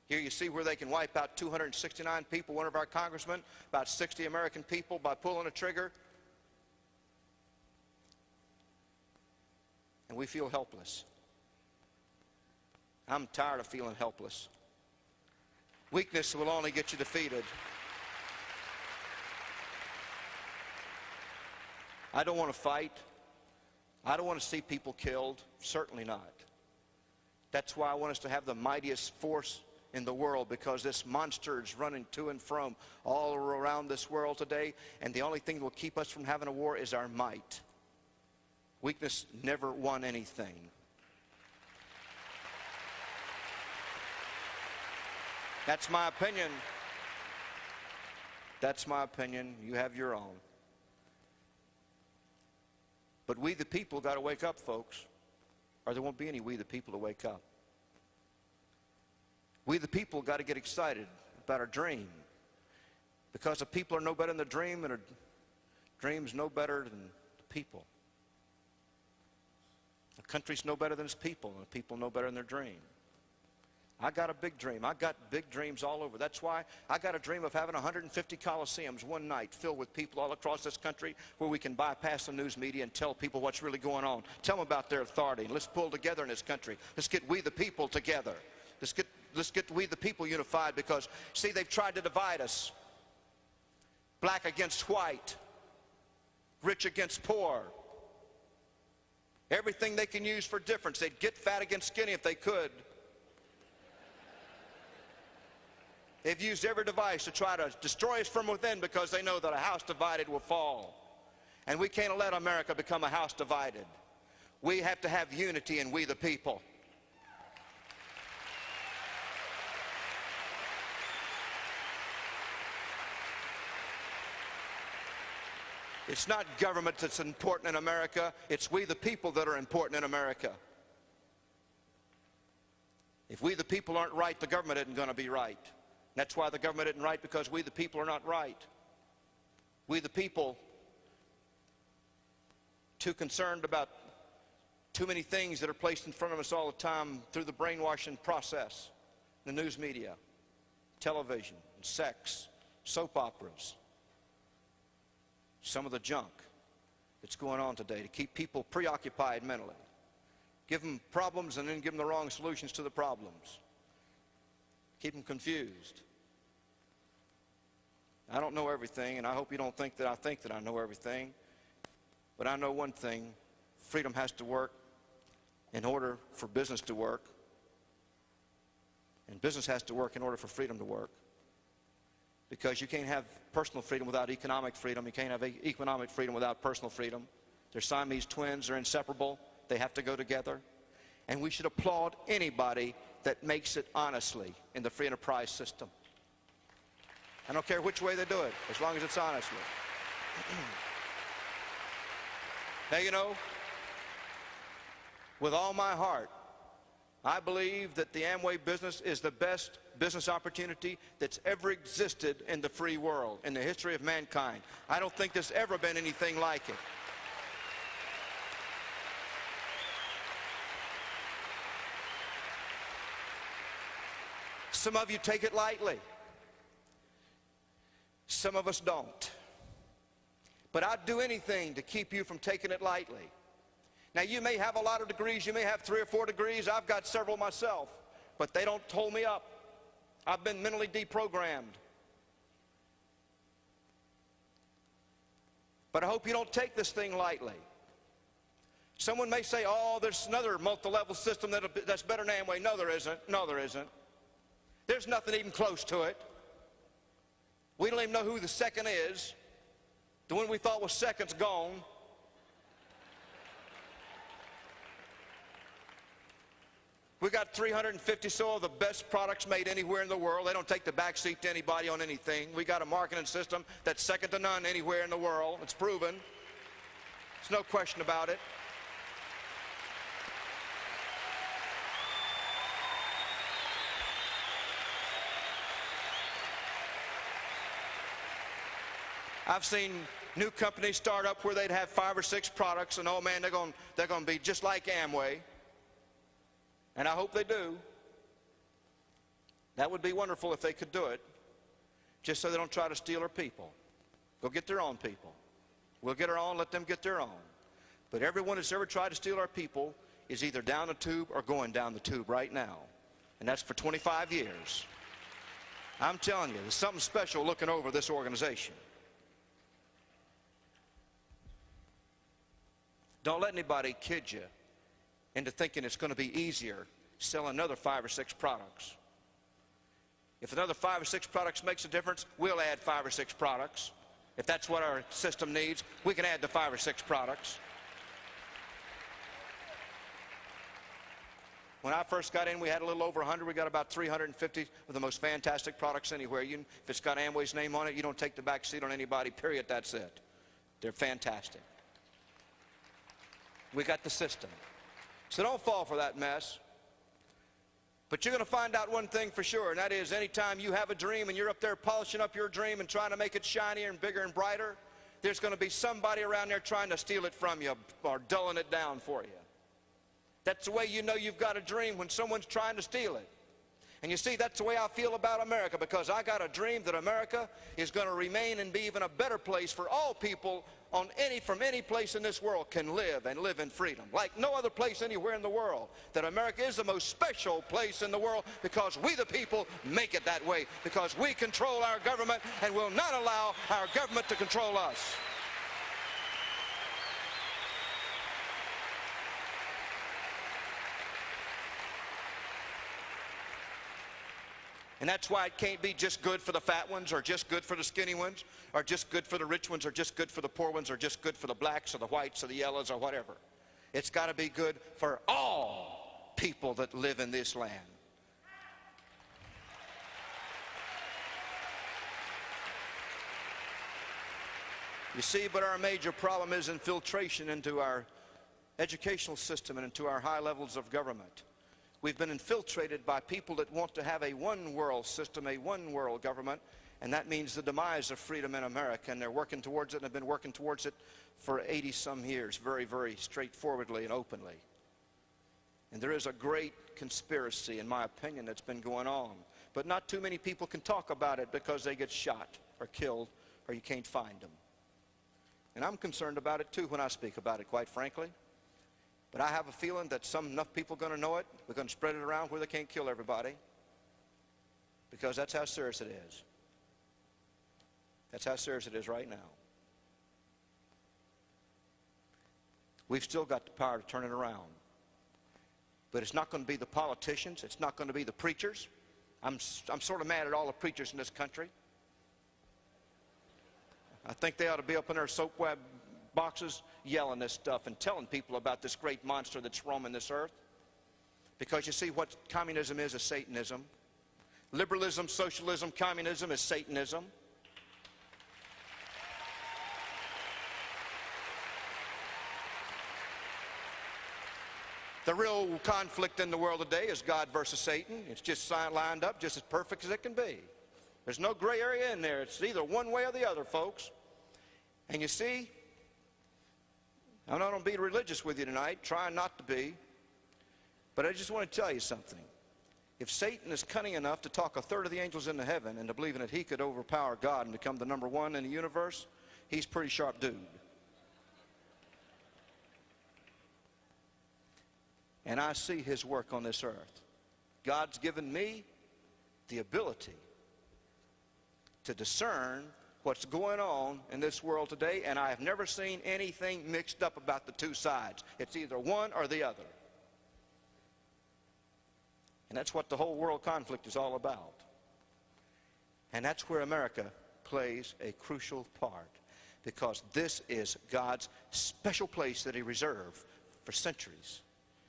Here you see where they can wipe out 269 people, one of our congressmen, about 60 American people by pulling a trigger. And we feel helpless. I'm tired of feeling helpless. Weakness will only get you defeated. I don't want to fight. I don't want to see people killed. Certainly not. That's why I want us to have the mightiest force in the world, because this monster is running to and from all around this world today, and the only thing that will keep us from having a war is our might. Weakness never won anything. That's my opinion. That's my opinion. You have your own. But we the people got to wake up, folks, or there won't be any we the people to wake up. We the people got to get excited about our dream, because the people are no better than the dream, and a dream's no better than the people. The country's no better than its people, and the people no better than their dream. I got a big dream. I got big dreams all over. That's why I got a dream of having 150 coliseums one night filled with people all across this country, where we can bypass the news media and tell people what's really going on. Tell them about their authority. Let's pull together in this country. Let's get we the people together. Let's get we the people unified, because, see, they've tried to divide us. Black against white. Rich against poor. Everything they can use for difference. They'd get fat against skinny if they could. They've used every device to try to destroy us from within, because they know that a house divided will fall. And we can't let America become a house divided. We have to have unity in we the people. It's not government that's important in America. It's we the people that are important in America. If we the people aren't right, the government isn't going to be right. That's why the government isn't right, because we the people are not right. We the people too concerned about too many things that are placed in front of us all the time through the brainwashing process, the news media, television, sex, soap operas, some of the junk that's going on today to keep people preoccupied mentally. Give them problems and then give them the wrong solutions to the problems. Keep them confused. I don't know everything, and I hope you don't think that I know everything. But I know one thing: freedom has to work in order for business to work. And business has to work in order for freedom to work. Because you can't have personal freedom without economic freedom. You can't have economic freedom without personal freedom. They're Siamese twins. They're inseparable. They have to go together. And we should applaud anybody that makes it honestly in the free enterprise system. I don't care which way they do it, as long as it's honestly. Now, you know, with all my heart, I believe that the Amway business is the best business opportunity that's ever existed in the free world, in the history of mankind. I don't think there's ever been anything like it. Some of you take it lightly. Some of us don't. But I'd do anything to keep you from taking it lightly. Now, you may have a lot of degrees. You may have 3 or 4 degrees. I've got several myself. But they don't hold me up. I've been mentally deprogrammed. But I hope you don't take this thing lightly. Someone may say, oh, there's another multi-level system that's better than Amway. No, there isn't. No, there isn't. There's nothing even close to it. We don't even know who the second is. The one we thought was second's gone. We got 350 so of the best products made anywhere in the world. They don't take the back seat to anybody on anything. We got a marketing system that's second to none anywhere in the world. It's proven. There's no question about it. I've seen new companies start up where they'd have 5 or 6 products, and oh man, they're going to be just like Amway. And I hope they do. That would be wonderful if they could do it, just so they don't try to steal our people. Go get their own people. We'll get our own, let them get their own. But everyone that's ever tried to steal our people is either down the tube or going down the tube right now. And that's for 25 years. I'm telling you, there's something special looking over this organization. Don't let anybody kid you into thinking it's going to be easier selling another 5 or 6 products. If another 5 or 6 products makes a difference, we'll add 5 or 6 products. If that's what our system needs, we can add the 5 or 6 products. When I first got in, we had a little over 100. We got about 350 of the most fantastic products anywhere. If it's got Amway's name on it, you don't take the back seat on anybody, period. That's it. They're fantastic. We got the system. So don't fall for that mess. But you're going to find out one thing for sure, and that is anytime you have a dream and you're up there polishing up your dream and trying to make it shinier and bigger and brighter, there's going to be somebody around there trying to steal it from you or dulling it down for you. That's the way you know you've got a dream, when someone's trying to steal it. And you see, that's the way I feel about America, because I got a dream that America is going to remain and be even a better place for all people from any place in this world can live and live in freedom. Like no other place anywhere in the world. That America is the most special place in the world because we the people make it that way. Because we control our government and will not allow our government to control us. And that's why it can't be just good for the fat ones, or just good for the skinny ones, or just good for the rich ones, or just good for the poor ones, or just good for the blacks or the whites or the yellows or whatever. It's got to be good for all people that live in this land. You see, but our major problem is infiltration into our educational system and into our high levels of government. We've been infiltrated by people that want to have a one-world system, a one-world government, And that means the demise of freedom in America, and they're working towards it and have been working towards it for 80-some years, very, very straightforwardly and openly. And there is a great conspiracy, in my opinion, that's been going on. But not too many people can talk about it because they get shot or killed or you can't find them. And I'm concerned about it too when I speak about it, quite frankly. But I have a feeling that enough people are going to know it. We're going to spread it around where they can't kill everybody. Because that's how serious it is. That's how serious it is right now. We've still got the power to turn it around. But it's not going to be the politicians. It's not going to be the preachers. I'm sort of mad at all the preachers in this country. I think they ought to be up in their soap web boxes yelling this stuff and telling people about this great monster that's roaming this earth. Because you see, what communism is Satanism. Liberalism, socialism, communism is Satanism. The real conflict in the world today is God versus Satan. It's just lined up just as perfect as it can be. There's no gray area in there. It's either one way or the other, folks. And you see, I'm not going to be religious with you tonight, trying not to be, but I just want to tell you something. If Satan is cunning enough to talk a third of the angels into heaven and to believing that he could overpower God and become the number one in the universe, he's a pretty sharp dude. And I see his work on this earth. God's given me the ability to discern what's going on in this world today, and I have never seen anything mixed up about the two sides. It's either one or the other. And that's what the whole world conflict is all about. And that's where America plays a crucial part, because this is God's special place that he reserved for centuries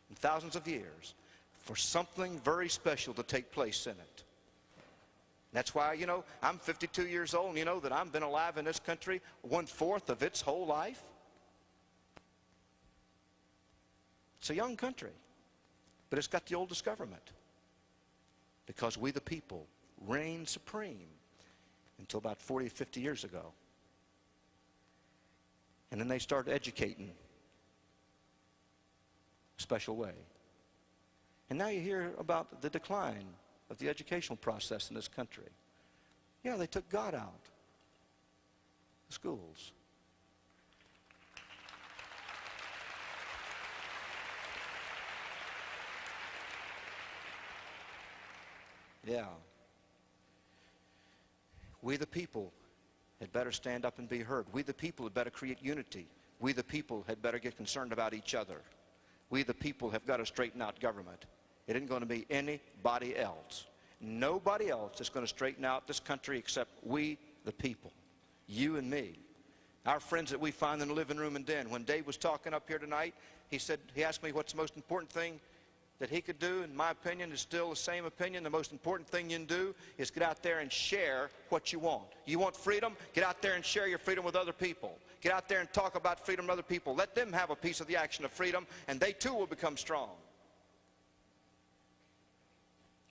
and thousands of years for something very special to take place in it. That's why, you know, I'm 52 years old, and you know that I've been alive in this country 1/4 of its whole life. It's a young country, but it's got the oldest government, because we the people reigned supreme until about 40, 50 years ago. And then they started educating a special way. And now you hear about the decline of the educational process in this country. Yeah, they took God out of the schools. Yeah. We the people had better stand up and be heard. We the people had better create unity. We the people had better get concerned about each other. We the people have got to straighten out government. It isn't going to be anybody else. Nobody else is going to straighten out this country except we the people. You and me. Our friends that we find in the living room and den. When Dave was talking up here tonight, he asked me what's the most important thing that he could do. In my opinion, is still the same opinion. The most important thing you can do is get out there and share what you want. You want freedom? Get out there and share your freedom with other people. Get out there and talk about freedom with other people. Let them have a piece of the action of freedom, and they too will become strong.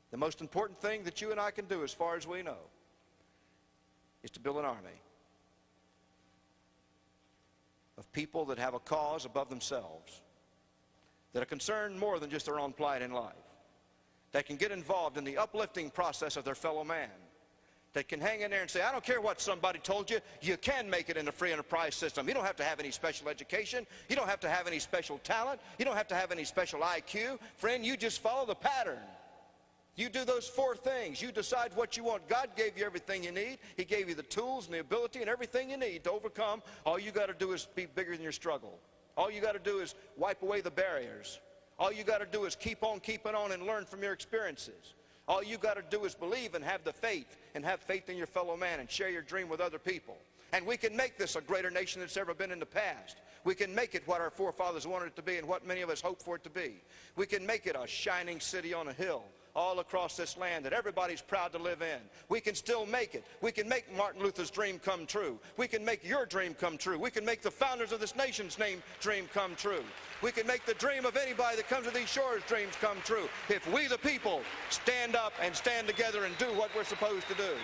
The most important thing that you and I can do, as far as we know, is to build an army of people that have a cause above themselves, that are concerned more than just their own plight in life, that can get involved in the uplifting process of their fellow man, that can hang in there and say, I don't care what somebody told you, you can make it in the free enterprise system. You don't have to have any special education. You don't have to have any special talent. You don't have to have any special IQ. Friend, you just follow the pattern. You do those 4 things. You decide what you want. God gave you everything you need. He gave you the tools and the ability and everything you need to overcome. All you got to do is be bigger than your struggle. All you got to do is wipe away the barriers. All you got to do is keep on keeping on and learn from your experiences. All you got to do is believe and have the faith, and have faith in your fellow man, and share your dream with other people. And we can make this a greater nation than it's ever been in the past. We can make it what our forefathers wanted it to be and what many of us hope for it to be. We can make it a shining city on a hill all across this land that everybody's proud to live in. We can still make it. We can make Martin Luther's dream come true. We can make your dream come true. We can make the founders of this nation's dream come true. We can make the dream of anybody that comes to these shores' dreams come true if we the people stand up and stand together and do what we're supposed to do.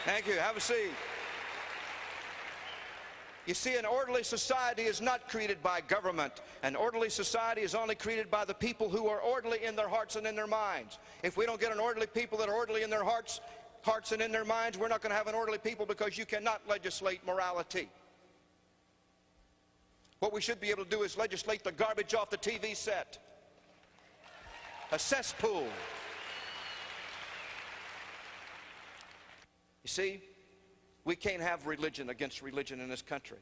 Thank you. Have a seat. You see, an orderly society is not created by government. An orderly society is only created by the people who are orderly in their hearts and in their minds. If we don't get an orderly people that are orderly in their hearts and in their minds, we're not going to have an orderly people, because you cannot legislate morality. What we should be able to do is legislate the garbage off the TV set. A cesspool. You see, we can't have religion against religion in this country.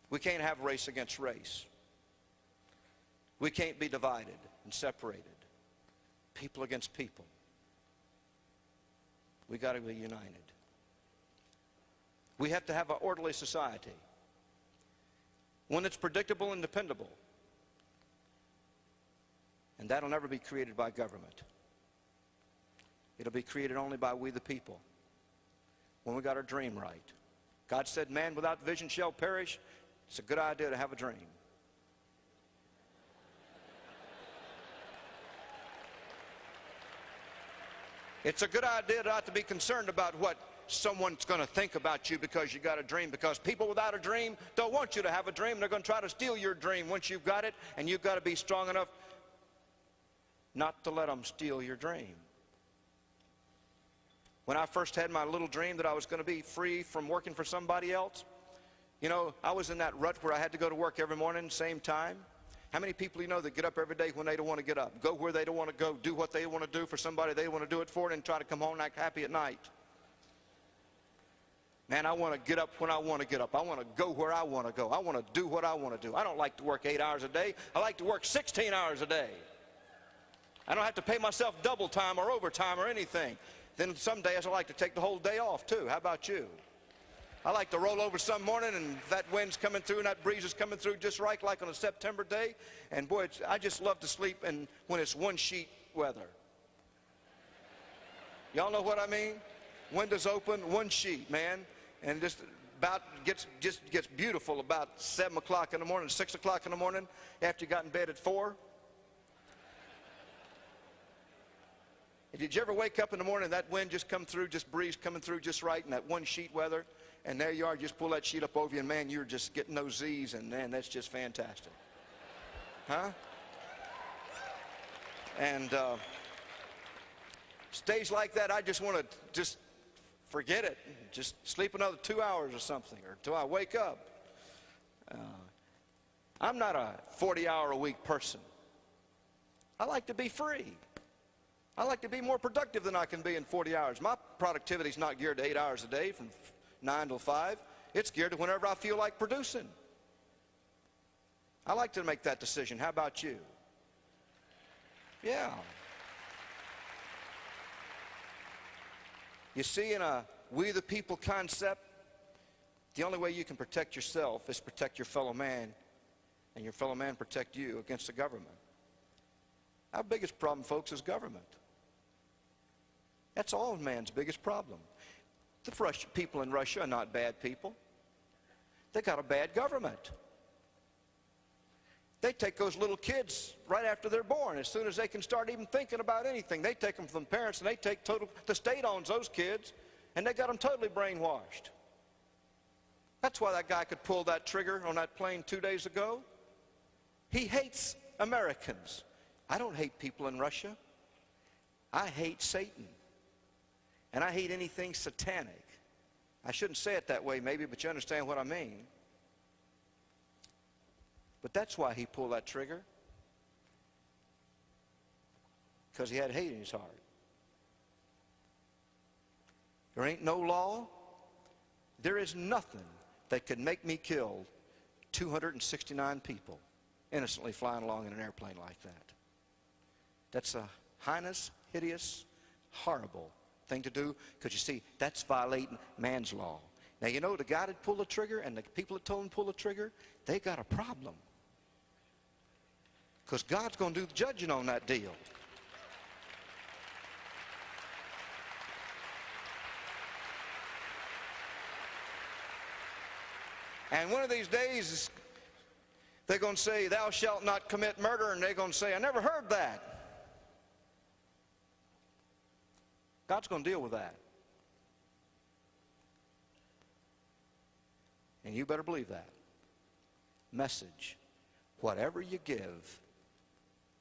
We can't have race against race. We can't be divided and separated. People against people. We got to be united. We have to have an orderly society. One that's predictable and dependable. And that'll never be created by government. It'll be created only by we the people, when we got our dream right. God said, man without vision shall perish. It's a good idea to have a dream. It's a good idea not to be concerned about what someone's going to think about you because you got a dream, because people without a dream don't want you to have a dream. They're going to try to steal your dream once you've got it, and you've got to be strong enough not to let them steal your dream. When I first had my little dream that I was going to be free from working for somebody else, you know, I was in that rut where I had to go to work every morning, same time. How many people you know that get up every day when they don't want to get up, go where they don't want to go, do what they want to do for somebody they want to do it for, and try to come home and act happy at night? Man, I want to get up when I want to get up. I want to go where I want to go. I want to do what I want to do. I don't like to work 8 hours a day. I like to work 16 hours a day. I don't have to pay myself double time or overtime or anything. Then some days I like to take the whole day off too. How about you? I like to roll over some morning and that wind's coming through and that breeze is coming through just right, like on a September day. And boy, I just love to sleep and when it's one sheet weather. Y'all know what I mean? Windows open, one sheet, man. And just about gets beautiful about 7 o'clock in the morning, 6 o'clock in the morning after you got in bed at 4. Did you ever wake up in the morning and that wind just come through, just breeze coming through just right, and that one sheet weather, and there you are, just pull that sheet up over you, and man, you're just getting those Z's, and man, that's just fantastic. Huh? And days like that, I just want to just forget it. Just sleep another 2 hours or something, or till I wake up. I'm not a 40-hour-a-week person. I like to be free. I like to be more productive than I can be in 40 hours. My productivity is not geared to 8 hours a day from 9 till 5. It's geared to whenever I feel like producing. I like to make that decision. How about you? Yeah. You see, in a we the people concept, the only way you can protect yourself is protect your fellow man, and your fellow man protect you against the government. Our biggest problem, folks, is government. That's all man's biggest problem. The people in Russia are not bad people. They got a bad government. They take those little kids right after they're born. As soon as they can start even thinking about anything, they take them from the parents, and they take the state owns those kids, and they got them totally brainwashed. That's why that guy could pull that trigger on that plane 2 days ago. He hates Americans. I don't hate people in Russia. I hate Satan. And I hate anything satanic. I shouldn't say it that way maybe, but you understand what I mean. But that's why he pulled that trigger. Because he had hate in his heart. There ain't no law. There is nothing that could make me kill 269 people innocently flying along in an airplane like that. That's a heinous, hideous, horrible thing to do, because you see, that's violating man's law. Now, you know, the guy that pulled the trigger and the people that told him to pull the trigger, they got a problem. Because God's going to do the judging on that deal. And one of these days, they're going to say, thou shalt not commit murder, and they're going to say, I never heard that. God's going to deal with that. And you better believe that. Message. Whatever you give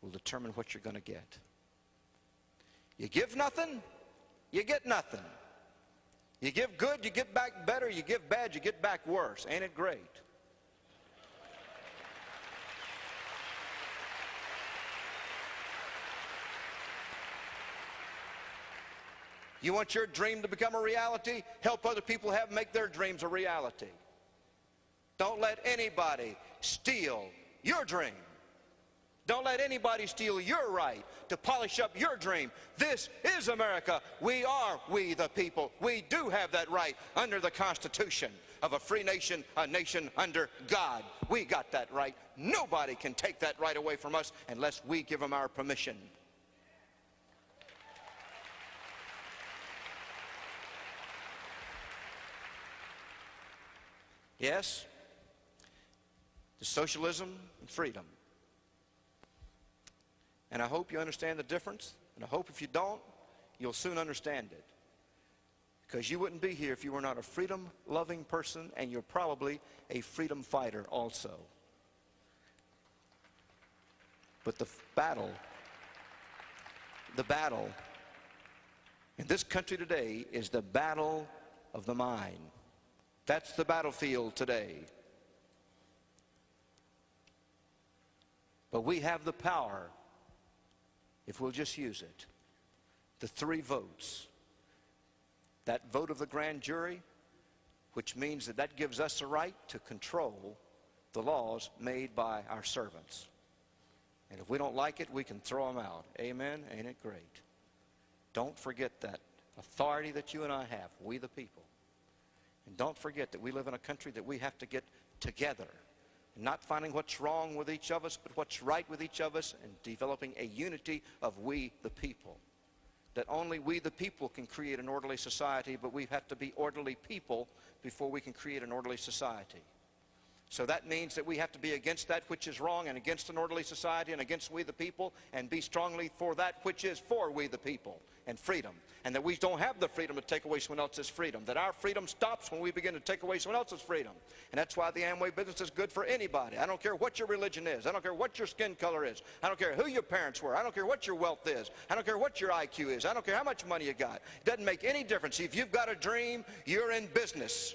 will determine what you're going to get. You give nothing, you get nothing. You give good, you get back better. You give bad, you get back worse. Ain't it great? You want your dream to become a reality? Help other people make their dreams a reality. Don't let anybody steal your dream. Don't let anybody steal your right to polish up your dream. This is America. We are we the people. We do have that right under the Constitution of a free nation, a nation under God. We got that right. Nobody can take that right away from us unless we give them our permission. Yes, to socialism and freedom. And I hope you understand the difference. And I hope if you don't, you'll soon understand it. Because you wouldn't be here if you were not a freedom-loving person, and you're probably a freedom fighter also. But the battle in this country today is the battle of the mind. That's the battlefield today. But we have the power, if we'll just use it. The 3 votes. That vote of the grand jury, which means that gives us a right to control the laws made by our servants. And if we don't like it, we can throw them out. Amen? Ain't it great? Don't forget that authority that you and I have, we the people. And don't forget that we live in a country that we have to get together. Not finding what's wrong with each of us, but what's right with each of us, and developing a unity of we the people. That only we the people can create an orderly society, but we have to be orderly people before we can create an orderly society. So that means that we have to be against that which is wrong and against an orderly society and against we the people, and be strongly for that which is for we the people and freedom. And that we don't have the freedom to take away someone else's freedom. That our freedom stops when we begin to take away someone else's freedom. And that's why the Amway business is good for anybody. I don't care what your religion is. I don't care what your skin color is. I don't care who your parents were. I don't care what your wealth is. I don't care what your IQ is. I don't care how much money you got. It doesn't make any difference. If you've got a dream, you're in business.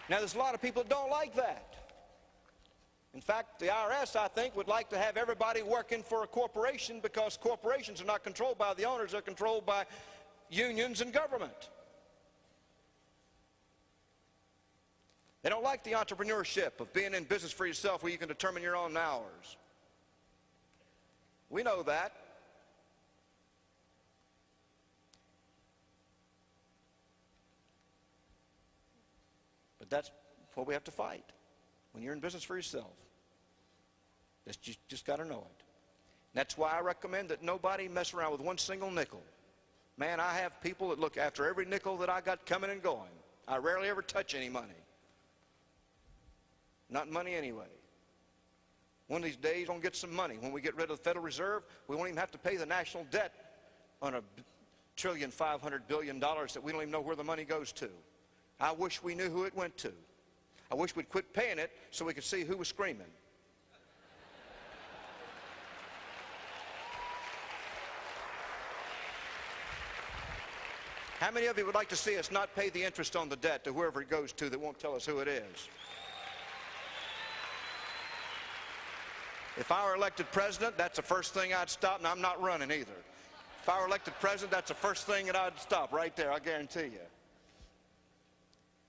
Now, there's a lot of people that don't like that. In fact, the IRS, I think, would like to have everybody working for a corporation, because corporations are not controlled by the owners. They're controlled by unions and government. They don't like the entrepreneurship of being in business for yourself where you can determine your own hours. We know that. But that's what we have to fight when you're in business for yourself. You just got to know it. That's why I recommend that nobody mess around with one single nickel. Man, I have people that look after every nickel that I got coming and going. I rarely ever touch any money. Not money anyway. One of these days, we're going to get some money. When we get rid of the Federal Reserve, we won't even have to pay the national debt on $1.5 trillion that we don't even know where the money goes to. I wish we knew who it went to. I wish we'd quit paying it so we could see who was screaming. How many of you would like to see us not pay the interest on the debt to whoever it goes to that won't tell us who it is? If I were elected president, that's the first thing I'd stop, and I'm not running either. If I were elected president, that's the first thing that I'd stop right there, I guarantee you.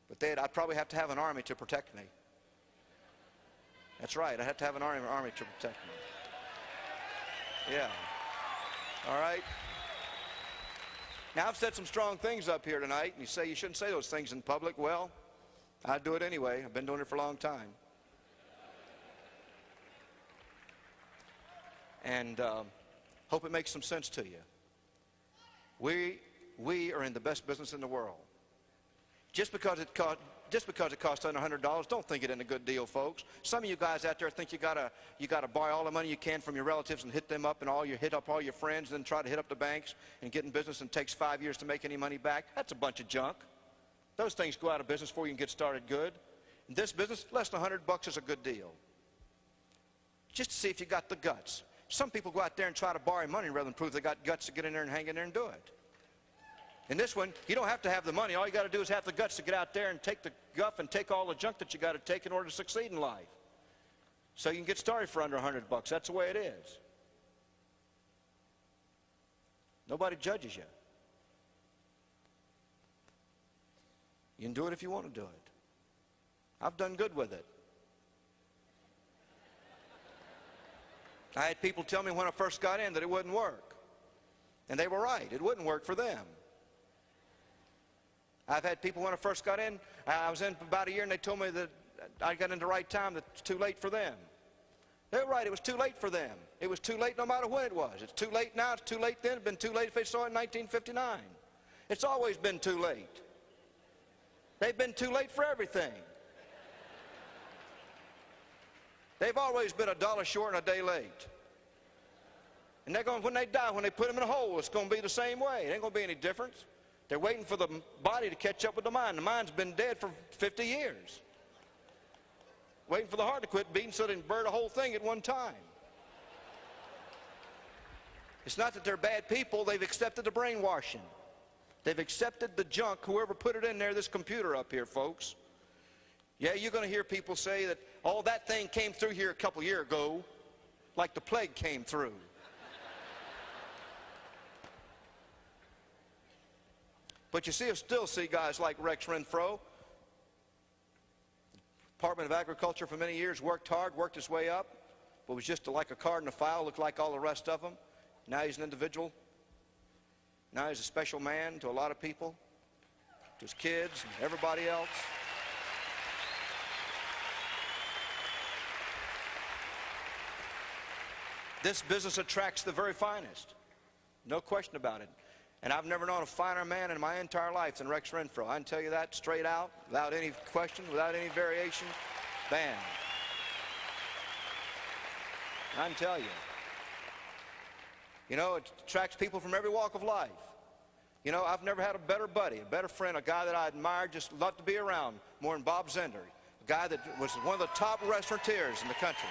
But I'd probably have to have an army to protect me. That's right, I'd have to have an army to protect me. Yeah. All right? Now, I've said some strong things up here tonight, and you say you shouldn't say those things in public. Well, I do it anyway. I've been doing it for a long time. And hope it makes some sense to you. We are in the best business in the world. Just because it just because it costs under $100, don't think it ain't a good deal, folks. Some of you guys out there think you gotta borrow all the money you can from your relatives and hit them up and hit up all your friends and then try to hit up the banks and get in business and it takes 5 years to make any money back. That's a bunch of junk. Those things go out of business before you can get started good. In this business, less than $100 is a good deal. Just to see if you got the guts. Some people go out there and try to borrow money rather than prove they got guts to get in there and hang in there and do it. In this one, you don't have to have the money. All you got to do is have the guts to get out there and take the guff and take all the junk that you got to take in order to succeed in life. So you can get started for under $100. That's the way it is. Nobody judges you. You can do it if you want to do it. I've done good with it. I had people tell me when I first got in that it wouldn't work. And they were right. It wouldn't work for them. I've had people when I first got in, I was in for about a year and they told me that I got in the right time, that it's too late for them. They were right, it was too late for them. It was too late no matter when it was. It's too late now, it's too late then, it's been too late if they saw it in 1959. It's always been too late. They've been too late for everything. They've always been $1 short and a day late. And they're going, when they die, when they put them in a hole, it's going to be the same way. It ain't going to be any difference. They're waiting for the body to catch up with the mind. The mind's been dead for 50 years. Waiting for the heart to quit beating so they can burn the whole thing at one time. It's not that they're bad people. They've accepted the brainwashing. They've accepted the junk, whoever put it in there, this computer up here, folks. Yeah, you're going to hear people say that, oh, that thing came through here a couple years ago, like the plague came through. But you still see guys like Rex Renfro. Department of Agriculture for many years, worked hard, worked his way up, but was just like a card in a file, looked like all the rest of them. Now he's an individual. Now he's a special man to a lot of people, to his kids and everybody else. This business attracts the very finest. No question about it. And I've never known a finer man in my entire life than Rex Renfro. I can tell you that straight out, without any question, without any variation. Bam. I can tell you. You know, it attracts people from every walk of life. You know, I've never had a better buddy, a better friend, a guy that I admired, just loved to be around more than Bob Zender, a guy that was one of the top restaurateurs in the country.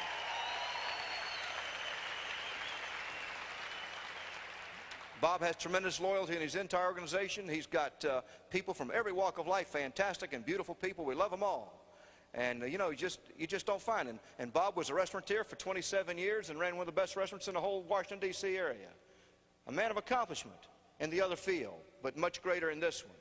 Bob has tremendous loyalty in his entire organization. He's got people from every walk of life, fantastic and beautiful people. We love them all. And, you know, you just don't find it. And Bob was a restaurateur for 27 years and ran one of the best restaurants in the whole Washington, D.C. area. A man of accomplishment in the other field, but much greater in this one.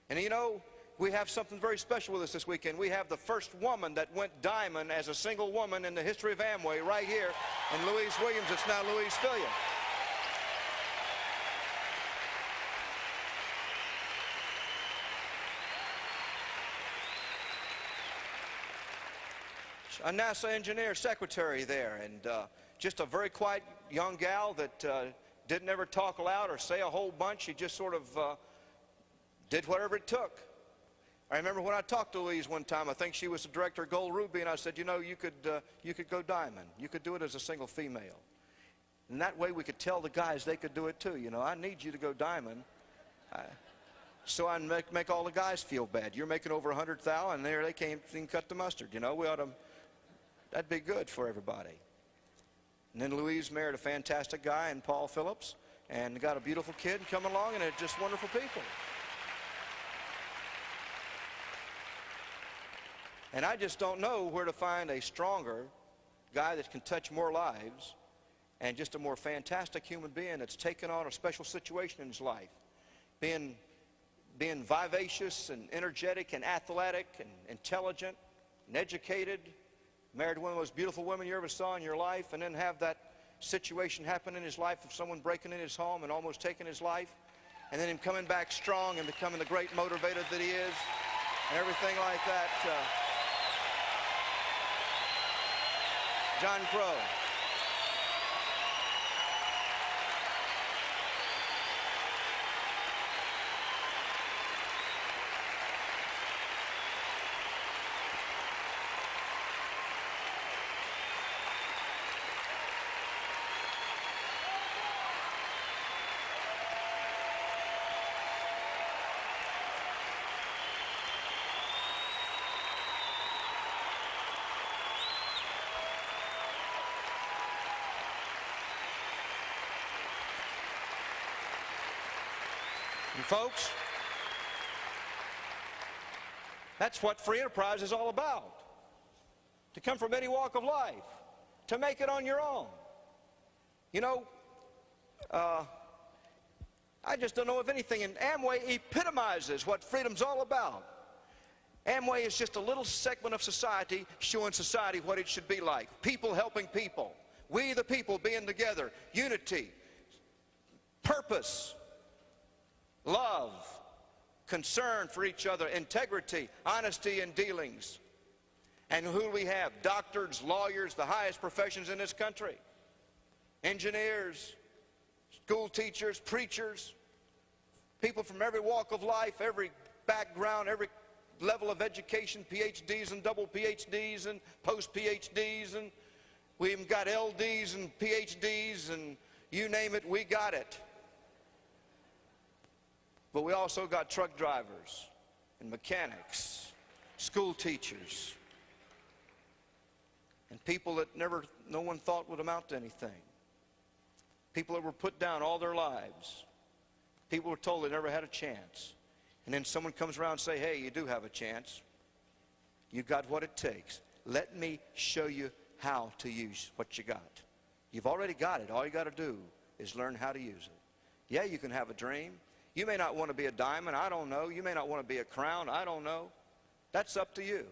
And, you know, we have something very special with us this weekend. We have the first woman that went diamond as a single woman in the history of Amway right here in Louise Williams. It's now Louise Filia. A NASA engineer secretary there, and just a very quiet young gal that didn't ever talk loud or say a whole bunch. She just sort of did whatever it took. I remember when I talked to Louise one time, I think she was the director of Gold Ruby, and I said, you know, you could go diamond. You could do it as a single female. And that way we could tell the guys they could do it too. You know, I need you to go diamond. So I make all the guys feel bad. You're making over 100,000, and there they can't even cut the mustard. You know, we ought to. That'd be good for everybody. And then Louise married a fantastic guy in Paul Phillips and got a beautiful kid coming along, and they're just wonderful people. And I just don't know where to find a stronger guy that can touch more lives and just a more fantastic human being that's taken on a special situation in his life. Being vivacious and energetic and athletic and intelligent and educated, married one of the most beautiful women you ever saw in your life, and then have that situation happen in his life of someone breaking in his home and almost taking his life, and then him coming back strong and becoming the great motivator that he is, and everything like that. John Crow. And folks, that's what free enterprise is all about. To come from any walk of life, to make it on your own. You know, I just don't know if anything, and Amway epitomizes what freedom's all about. Amway is just a little segment of society showing society what it should be like. People helping people. We the people being together. Unity. Purpose. Love. Concern for each other. Integrity. Honesty in dealings. And who we have? Doctors, lawyers, the highest professions in this country. Engineers, school teachers, preachers. People from every walk of life, every background, every level of education, PhDs and double PhDs and post-PhDs, and we even got LDs and PhDs, and you name it, we got it. But we also got truck drivers and mechanics, school teachers, and people that no one thought would amount to anything. People that were put down all their lives. People were told they never had a chance. And then someone comes around and say, hey, you do have a chance. You got what it takes. Let me show you how to use what you got. You've already got it. All you got to do is learn how to use it. Yeah, you can have a dream. You may not want to be a diamond. I don't know. You may not want to be a crown. I don't know. That's up to you.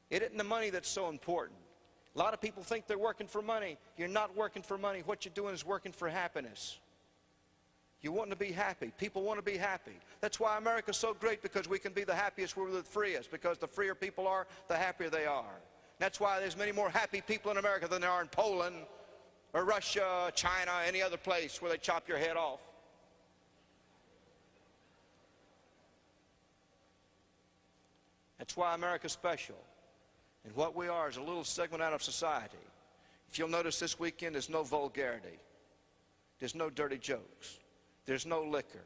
It isn't the money that's so important. A lot of people think they're working for money. You're not working for money. What you're doing is working for happiness. You want to be happy. People want to be happy. That's why America's so great, because we can be the happiest, we're the freest. Because the freer people are, the happier they are. That's why there's many more happy people in America than there are in Poland or Russia, China, any other place where they chop your head off. That's why America's special. And what we are is a little segment out of society. If you'll notice this weekend, there's no vulgarity. There's no dirty jokes. There's no liquor.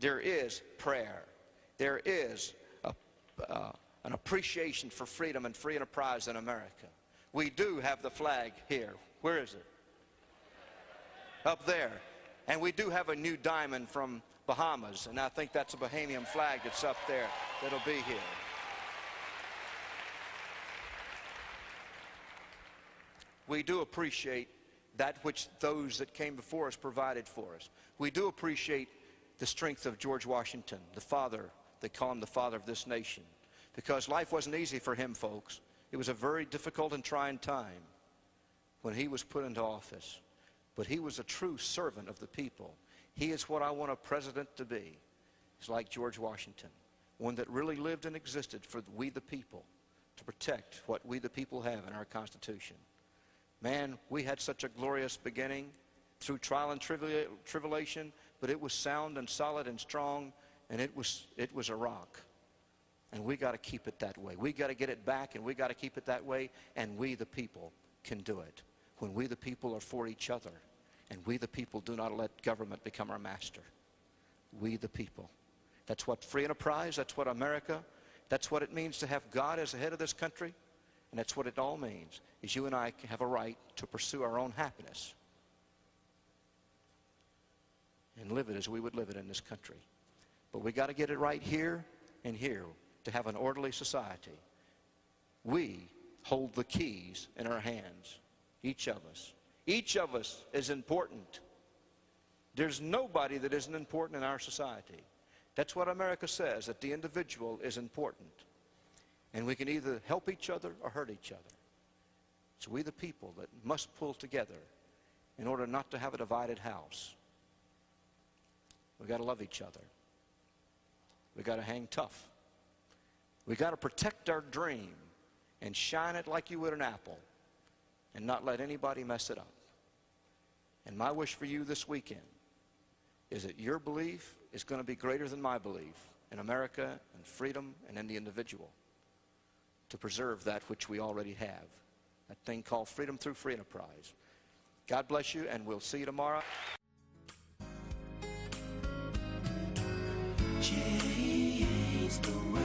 There is prayer. There is an appreciation for freedom and free enterprise in America. We do have the flag here. Where is it? Up there. And we do have a new diamond from Bahamas, and I think that's a Bahamian flag that's up there that'll be here. We do appreciate that which those that came before us provided for us. We do appreciate the strength of George Washington, the father. They call him the father of this nation, because life wasn't easy for him, folks. It was a very difficult and trying time when he was put into office. But he was a true servant of the people. He is what I want a president to be. He's like George Washington, one that really lived and existed for we the people, to protect what we the people have in our Constitution. Man, we had such a glorious beginning through trial and tribulation, but it was sound and solid and strong, and it was a rock. And we got to keep it that way. We got to get it back, and we got to keep it that way, and we the people can do it. When we the people are for each other, and we the people do not let government become our master. We the people. That's what free enterprise, that's what America, that's what it means to have God as the head of this country. And that's what it all means, is you and I have a right to pursue our own happiness and live it as we would live it in this country. But we got to get it right here and here to have an orderly society. We hold the keys in our hands, each of us. Each of us is important. There's nobody that isn't important in our society. That's what America says, that the individual is important. And we can either help each other or hurt each other. It's we the people that must pull together in order not to have a divided house. We've got to love each other. We've got to hang tough. We've got to protect our dream and shine it like you would an apple and not let anybody mess it up. And my wish for you this weekend is that your belief is going to be greater than my belief in America and freedom and in the individual, to preserve that which we already have, that thing called freedom through free enterprise. God bless you, and we'll see you tomorrow. Change the world.